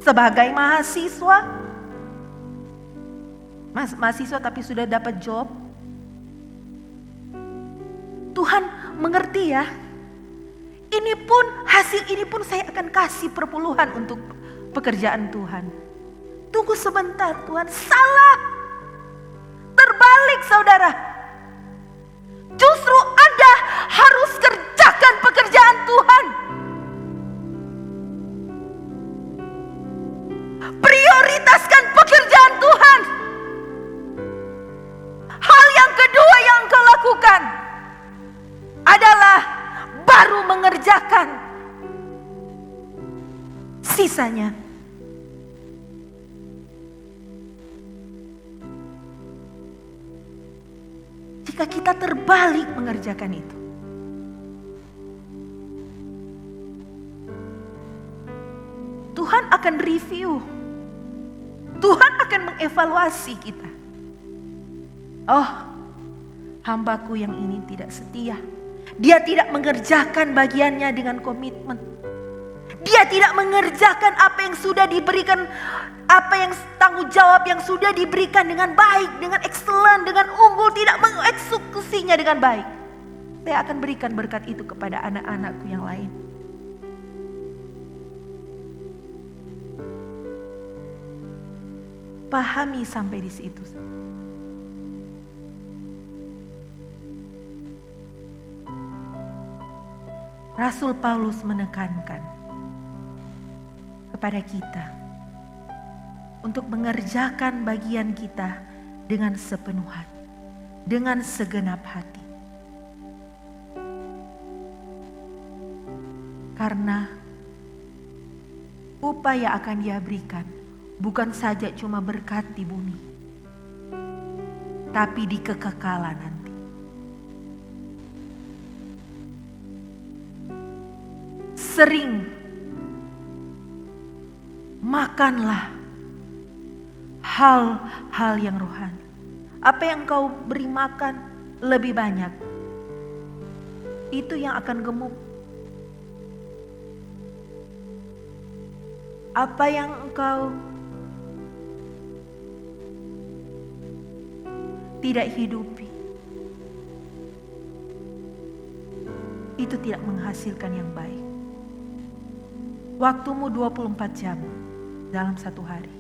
S4: sebagai mahasiswa. Mahasiswa tapi sudah dapat job. Tuhan mengerti ya. Ini pun, hasil ini pun saya akan kasih perpuluhan untuk pekerjaan Tuhan. Tunggu sebentar Tuhan, salah. Terbalik saudara. Justru Anda harus kerjakan pekerjaan Tuhan. Prioritaskan pekerjaan Tuhan. Hal yang kedua yang engkau lakukan adalah baru mengerjakan sisanya. Jika kita terbalik mengerjakan itu, Tuhan akan review. Tuhan akan mengevaluasi kita. Oh, hambaku yang ini tidak setia. Dia tidak mengerjakan bagiannya dengan komitmen. Dia tidak mengerjakan apa yang sudah diberikan, apa yang tanggung jawab yang sudah diberikan dengan baik, dengan excellent, dengan unggul, tidak mengeksekusinya dengan baik. Saya akan berikan berkat itu kepada anak-anakku yang lain. Pahami sampai di situ. Rasul Paulus menekankan kepada kita untuk mengerjakan bagian kita dengan sepenuh hati, dengan segenap hati. Karena upaya akan Dia berikan bukan saja cuma berkat di bumi, tapi di kekekalan nanti. Sering makanlah hal-hal yang rohani. Apa yang kau beri makan lebih banyak, itu yang akan gemuk. Apa yang engkau tidak hidupi, itu tidak menghasilkan yang baik. Waktumu 24 jam dalam satu hari.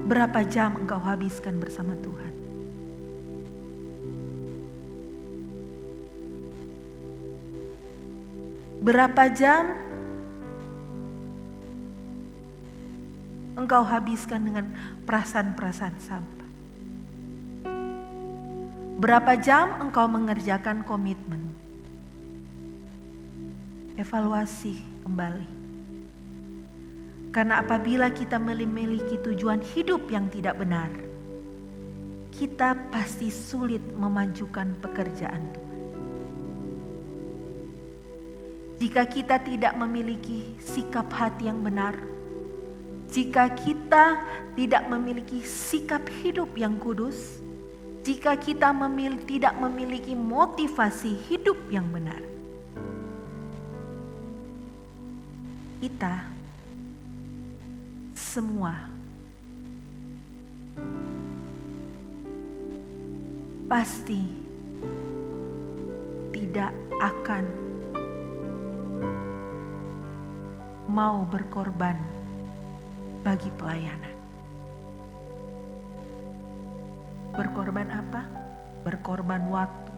S4: Berapa jam engkau habiskan bersama Tuhan? Berapa jam engkau habiskan dengan perasaan-perasaan sampah? Berapa jam engkau mengerjakan komitmen? Evaluasi kembali. Karena apabila kita memiliki tujuan hidup yang tidak benar, kita pasti sulit memajukan pekerjaan Tuhan. Jika kita tidak memiliki sikap hati yang benar, jika kita tidak memiliki sikap hidup yang kudus, jika kita tidak memiliki motivasi hidup yang benar, kita semua pasti tidak akan mau berkorban bagi pelayanan. Berkorban apa? Berkorban waktu,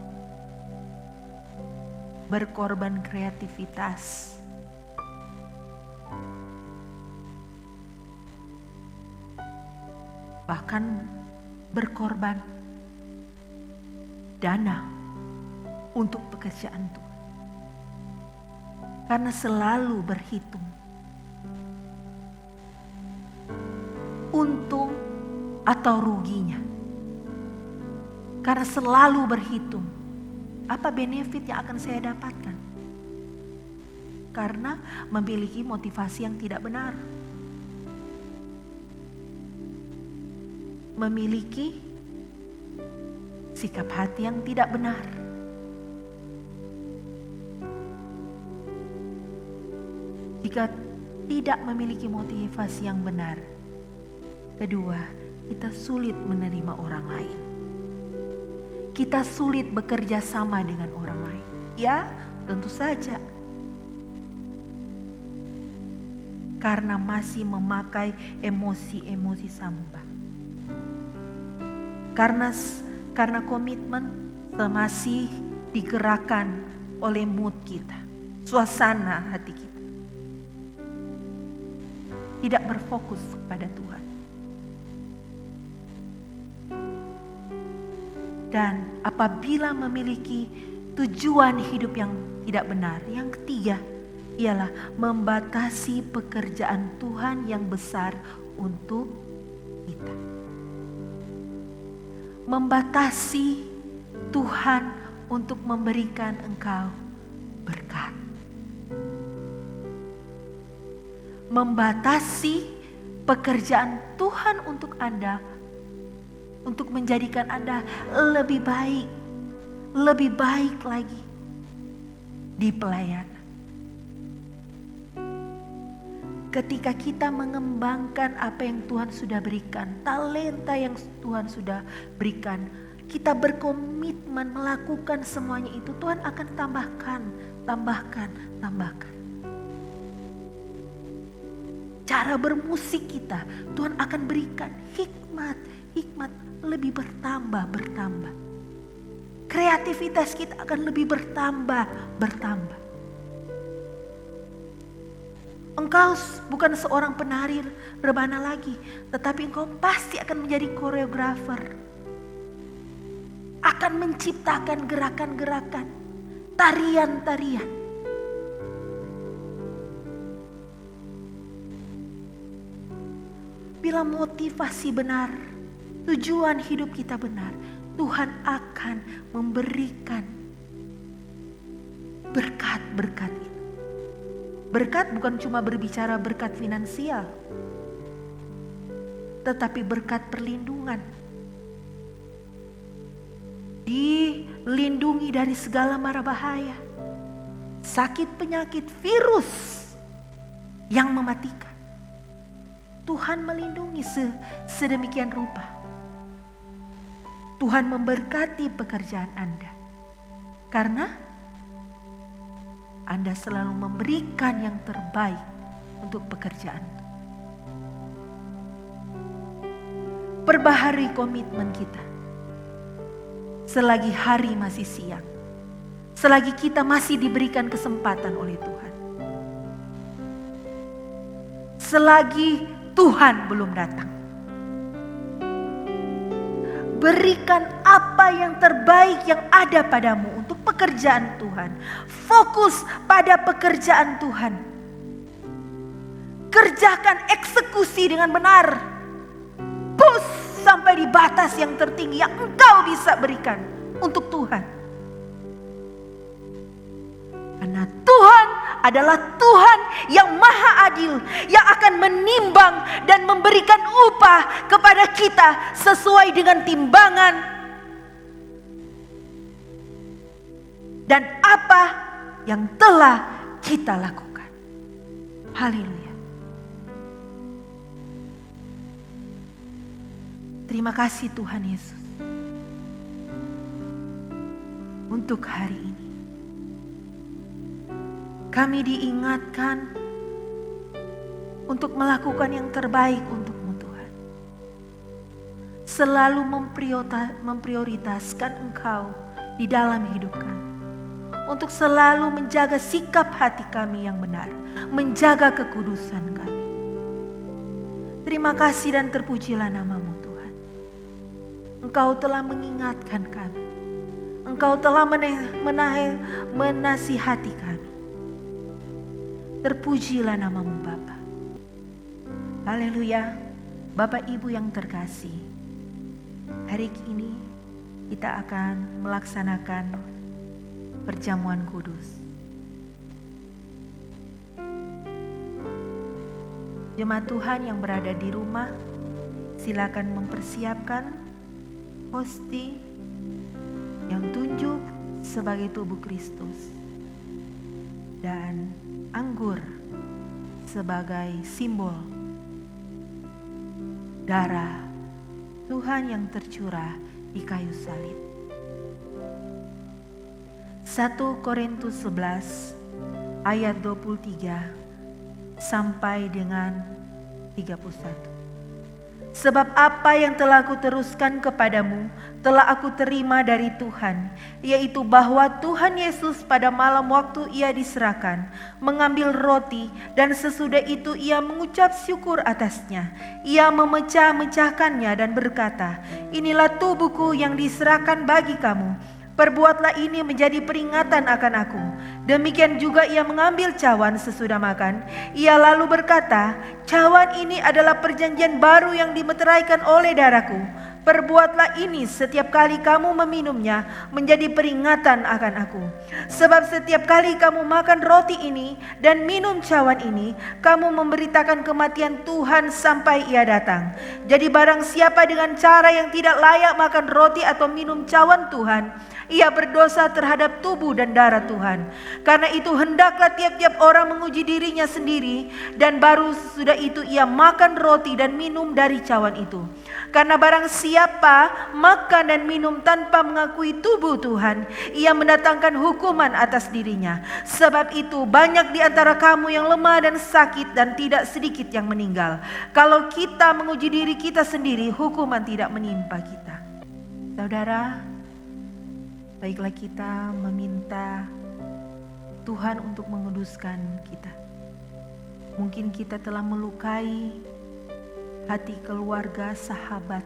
S4: berkorban kreativitas, bahkan berkorban dana untuk pekerjaan Tuhan. Karena selalu berhitung untung atau ruginya. Karena selalu berhitung, apa benefit yang akan saya dapatkan? Karena memiliki motivasi yang tidak benar. Memiliki sikap hati yang tidak benar. Jika tidak memiliki motivasi yang benar, kedua, kita sulit menerima orang lain. Kita sulit bekerja sama dengan orang lain. Ya, tentu saja. Karena masih memakai emosi-emosi samba. Karena komitmen masih digerakkan oleh mood kita, suasana hati kita. Tidak berfokus kepada Tuhan. Dan apabila memiliki tujuan hidup yang tidak benar, yang ketiga ialah membatasi pekerjaan Tuhan yang besar untuk kita. Membatasi Tuhan untuk memberikan engkau berkat. Membatasi pekerjaan Tuhan untuk Anda, untuk menjadikan Anda lebih baik lagi di pelayanan. Ketika kita mengembangkan apa yang Tuhan sudah berikan, talenta yang Tuhan sudah berikan, kita berkomitmen melakukan semuanya itu, Tuhan akan tambahkan. Cara bermusik kita, Tuhan akan berikan hikmat lebih bertambah. Kreativitas kita akan lebih bertambah. Engkau bukan seorang penari rebana lagi, tetapi engkau pasti akan menjadi koreografer. Akan menciptakan gerakan-gerakan, tarian-tarian. Bila motivasi benar, tujuan hidup kita benar, Tuhan akan memberikan berkat-berkat itu. Berkat bukan cuma berbicara berkat finansial, tetapi berkat perlindungan. Dilindungi dari segala mara bahaya, sakit penyakit, virus yang mematikan. Tuhan melindungi sedemikian rupa. Tuhan memberkati pekerjaan Anda. Karena Anda selalu memberikan yang terbaik untuk pekerjaan. Perbaharui komitmen kita. Selagi hari masih siang. Selagi kita masih diberikan kesempatan oleh Tuhan. Selagi Tuhan belum datang. Berikan apa yang terbaik yang ada padamu untuk pekerjaan Tuhan. Fokus pada pekerjaan Tuhan. Kerjakan eksekusi dengan benar. Push sampai di batas yang tertinggi yang engkau bisa berikan untuk Tuhan. Karena Tuhan adalah Tuhan yang maha adil, yang akan menimbang dan memberikan upah kepada kita sesuai dengan timbangan dan apa yang telah kita lakukan. Haleluya. Terima kasih Tuhan Yesus untuk hari ini. Kami diingatkan untuk melakukan yang terbaik untuk-Mu Tuhan. Selalu memprioritaskan Engkau di dalam hidup kami. Untuk selalu menjaga sikap hati kami yang benar. Menjaga kekudusan kami. Terima kasih dan terpujilah nama-Mu Tuhan. Engkau telah mengingatkan kami. Engkau telah menasihati kami. Terpujilah nama-Mu Bapa. Haleluya. Bapak Ibu yang terkasih, hari ini kita akan melaksanakan perjamuan kudus. Jemaat Tuhan yang berada di rumah, silakan mempersiapkan hosti yang tunjuk sebagai tubuh Kristus dan anggur sebagai simbol darah Tuhan yang tercurah di kayu salib. 1 Korintus 11 ayat 23 sampai dengan 31. Sebab apa yang telah aku teruskan kepadamu telah aku terima dari Tuhan, yaitu bahwa Tuhan Yesus pada malam waktu ia diserahkan mengambil roti, dan sesudah itu ia mengucap syukur atasnya. Ia memecah-mecahkannya dan berkata, "Inilah tubuhku yang diserahkan bagi kamu. Perbuatlah ini menjadi peringatan akan aku." Demikian juga ia mengambil cawan sesudah makan. Ia lalu berkata, "Cawan ini adalah perjanjian baru yang dimeteraikan oleh darahku. Perbuatlah ini setiap kali kamu meminumnya menjadi peringatan akan aku. Sebab setiap kali kamu makan roti ini dan minum cawan ini, kamu memberitakan kematian Tuhan sampai ia datang. Jadi barang siapa dengan cara yang tidak layak makan roti atau minum cawan Tuhan, ia berdosa terhadap tubuh dan darah Tuhan. Karena itu hendaklah tiap-tiap orang menguji dirinya sendiri, dan baru sesudah itu ia makan roti dan minum dari cawan itu. Karena barang siapa makan dan minum tanpa mengakui tubuh Tuhan, ia mendatangkan hukuman atas dirinya. Sebab itu banyak di antara kamu yang lemah dan sakit, dan tidak sedikit yang meninggal. Kalau kita menguji diri kita sendiri, hukuman tidak menimpa kita." Saudara, baiklah kita meminta Tuhan untuk menguduskan kita. Mungkin kita telah melukai hati keluarga, sahabat,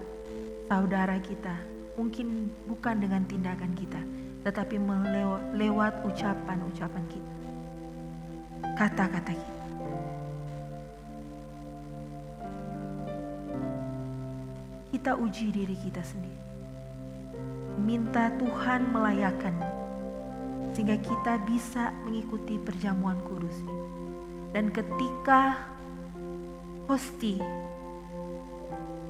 S4: saudara kita. Mungkin bukan dengan tindakan kita, tetapi lewat ucapan-ucapan kita, kata-kata kita. Kita uji diri kita sendiri. Minta Tuhan melayakkan sehingga kita bisa mengikuti perjamuan kudus ini. Dan ketika hosti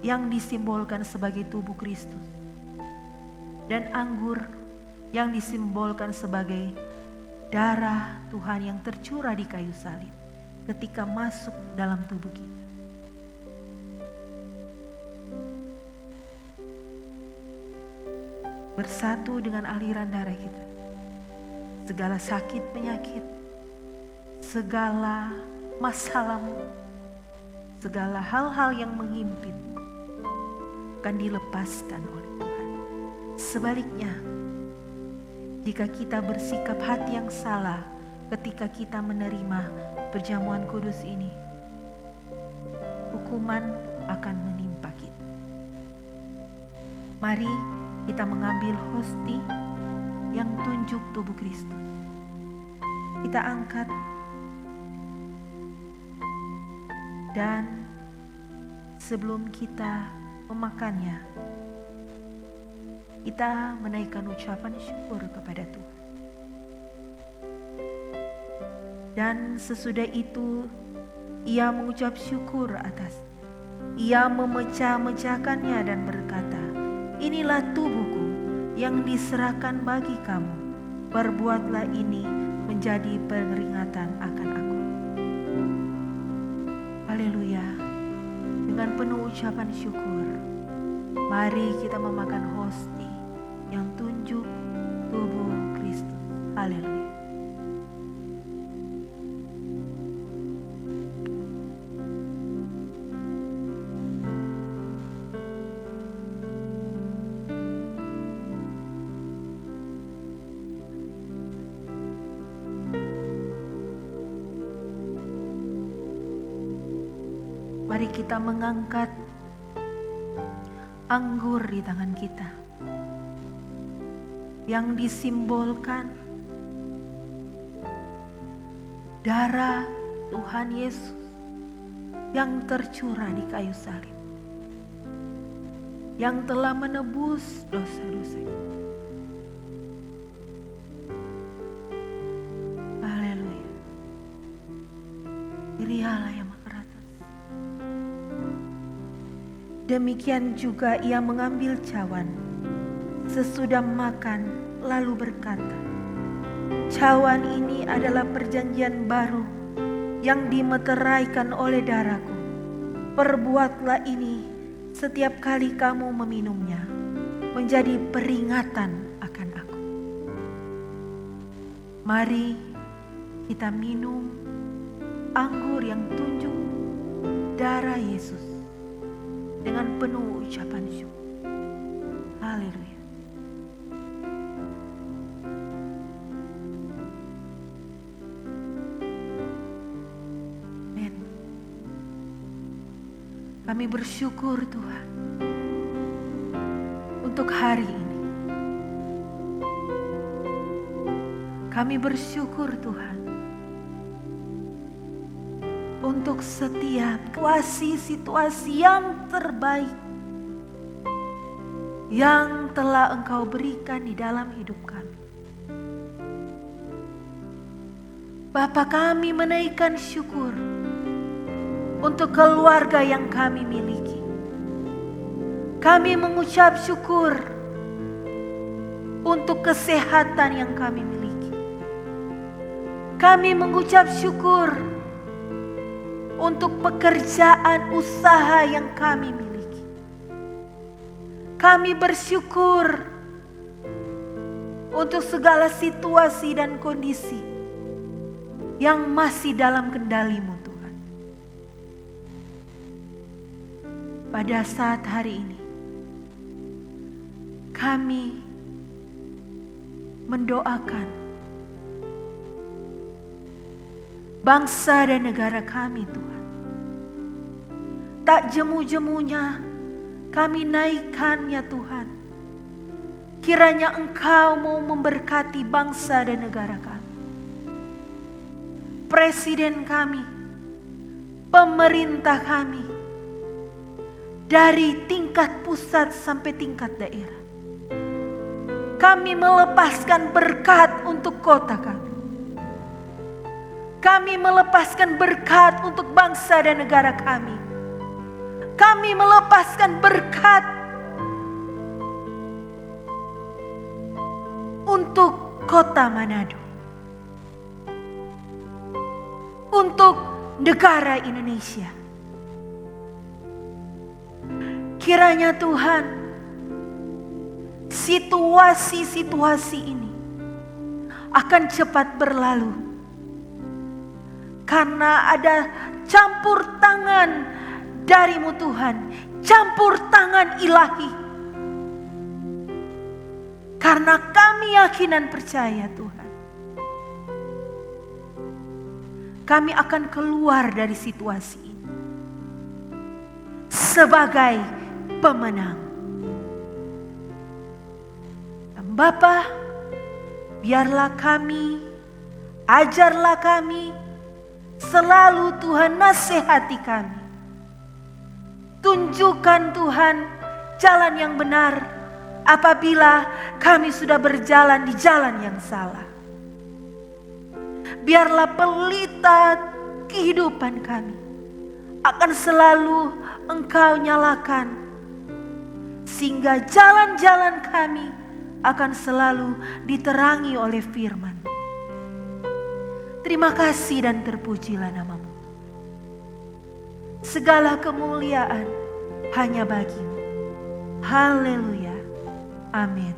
S4: yang disimbolkan sebagai tubuh Kristus dan anggur yang disimbolkan sebagai darah Tuhan yang tercurah di kayu salib, ketika masuk dalam tubuh kita, bersatu dengan aliran darah kita, segala sakit penyakit, segala masalahmu, segala hal-hal yang menghimpit akan dilepaskan oleh Tuhan. Sebaliknya, jika kita bersikap hati yang salah ketika kita menerima perjamuan kudus ini, hukuman akan menimpa kita. Mari kita mengambil hosti yang tunjuk tubuh Kristus. Kita angkat dan sebelum kita memakannya, kita menaikkan ucapan syukur kepada Tuhan. Dan sesudah itu ia mengucap syukur atas. Ia memecah-mecahkannya dan berkata, "Inilah tubuhku yang diserahkan bagi kamu. Perbuatlah ini menjadi peringatan akan aku." Haleluya. Dengan penuh ucapan syukur, mari kita memakan hosti yang tunjuk tubuh Kristus. Haleluya. Mari kita mengangkat anggur di tangan kita yang disimbolkan darah Tuhan Yesus yang tercurah di kayu salib. yang telah menebus dosa-dosa kita. Haleluya. Diri Allah yang Maha Atas. Demikian juga ia mengambil cawan sesudah makan lalu berkata, cawan ini adalah perjanjian baru yang dimeteraikan oleh darahku. Perbuatlah ini setiap kali kamu meminumnya, menjadi peringatan akan aku. Mari kita minum anggur yang tunjuk darah Yesus dengan penuh ucapan syukur. Haleluya. Amin. Kami bersyukur Tuhan untuk hari ini. Kami bersyukur Tuhan untuk setiap situasi yang terbaik yang telah Engkau berikan di dalam hidup kami. Bapa, kami menaikkan syukur untuk keluarga yang kami miliki. Kami mengucap syukur untuk kesehatan yang kami miliki. Kami mengucap syukur untuk pekerjaan usaha yang kami miliki. Kami bersyukur untuk segala situasi dan kondisi yang masih dalam kendali-Mu Tuhan. Pada saat hari ini, kami mendoakan bangsa dan negara kami Tuhan. Tak jemu-jemunya kami naikkannya Tuhan. Kiranya Engkau mau memberkati bangsa dan negara kami. Presiden kami, pemerintah kami, dari tingkat pusat sampai tingkat daerah. Kami melepaskan berkat untuk kota kami. Kami melepaskan berkat untuk bangsa dan negara kami. Kami melepaskan berkat untuk kota Manado. Untuk negara Indonesia. Kiranya Tuhan, situasi-situasi ini akan cepat berlalu. Karena ada campur tangan dari-Mu Tuhan, campur tangan ilahi. Karena kami yakin dan percaya Tuhan, kami akan keluar dari situasi ini sebagai pemenang. Dan Bapa, biarlah kami, ajarlah kami, selalu Tuhan nasihati kami. Tunjukkan Tuhan jalan yang benar apabila kami sudah berjalan di jalan yang salah. Biarlah pelita kehidupan kami akan selalu Engkau nyalakan, sehingga jalan-jalan kami akan selalu diterangi oleh firman. Terima kasih dan terpujilah nama-Mu. Segala kemuliaan hanya bagi-Mu. Haleluya. Amin.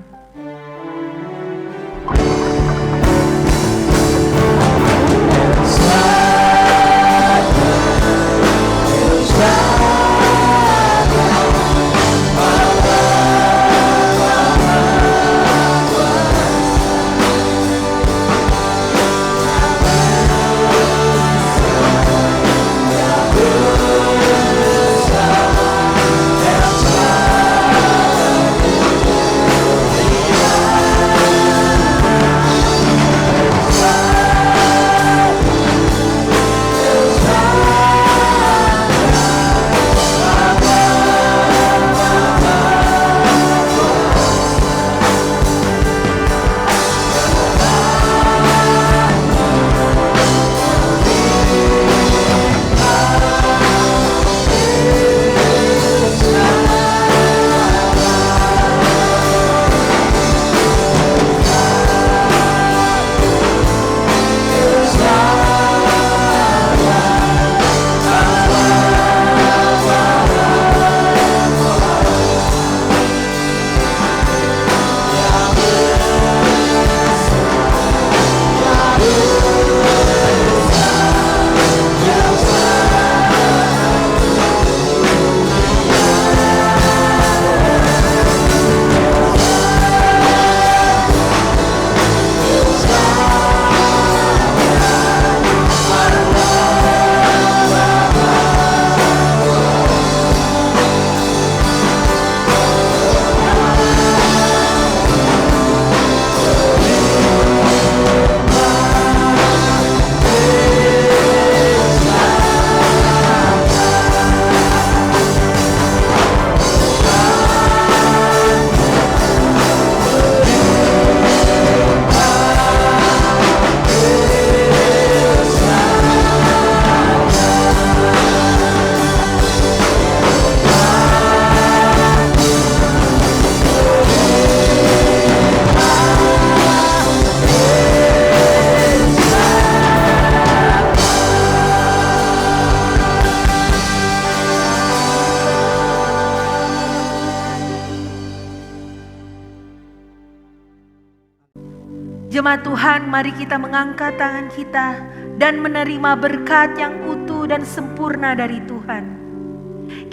S4: Jemaat Tuhan, mari kita mengangkat tangan kita dan menerima berkat yang utuh dan sempurna dari Tuhan.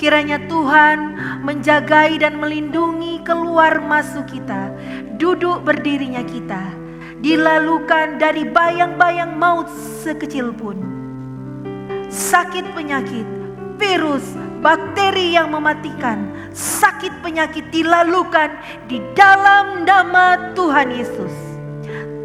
S4: Kiranya Tuhan menjagai dan melindungi keluar masuk kita, duduk berdirinya kita, dilalukan dari bayang-bayang maut sekecil pun. Sakit penyakit, virus, bakteri yang mematikan, sakit penyakit dilalukan di dalam nama Tuhan Yesus.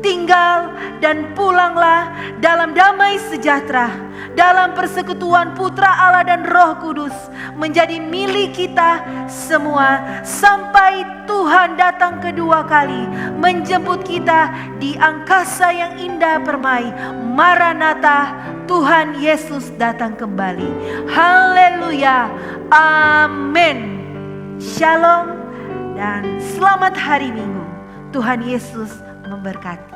S4: Tinggal dan pulanglah dalam damai sejahtera, dalam persekutuan Putra Allah dan Roh Kudus, menjadi milik kita semua sampai Tuhan datang kedua kali menjemput kita di angkasa yang indah permai. Maranatha, Tuhan Yesus datang kembali. Haleluya, amin. Shalom dan selamat hari Minggu. Tuhan Yesus memberkati.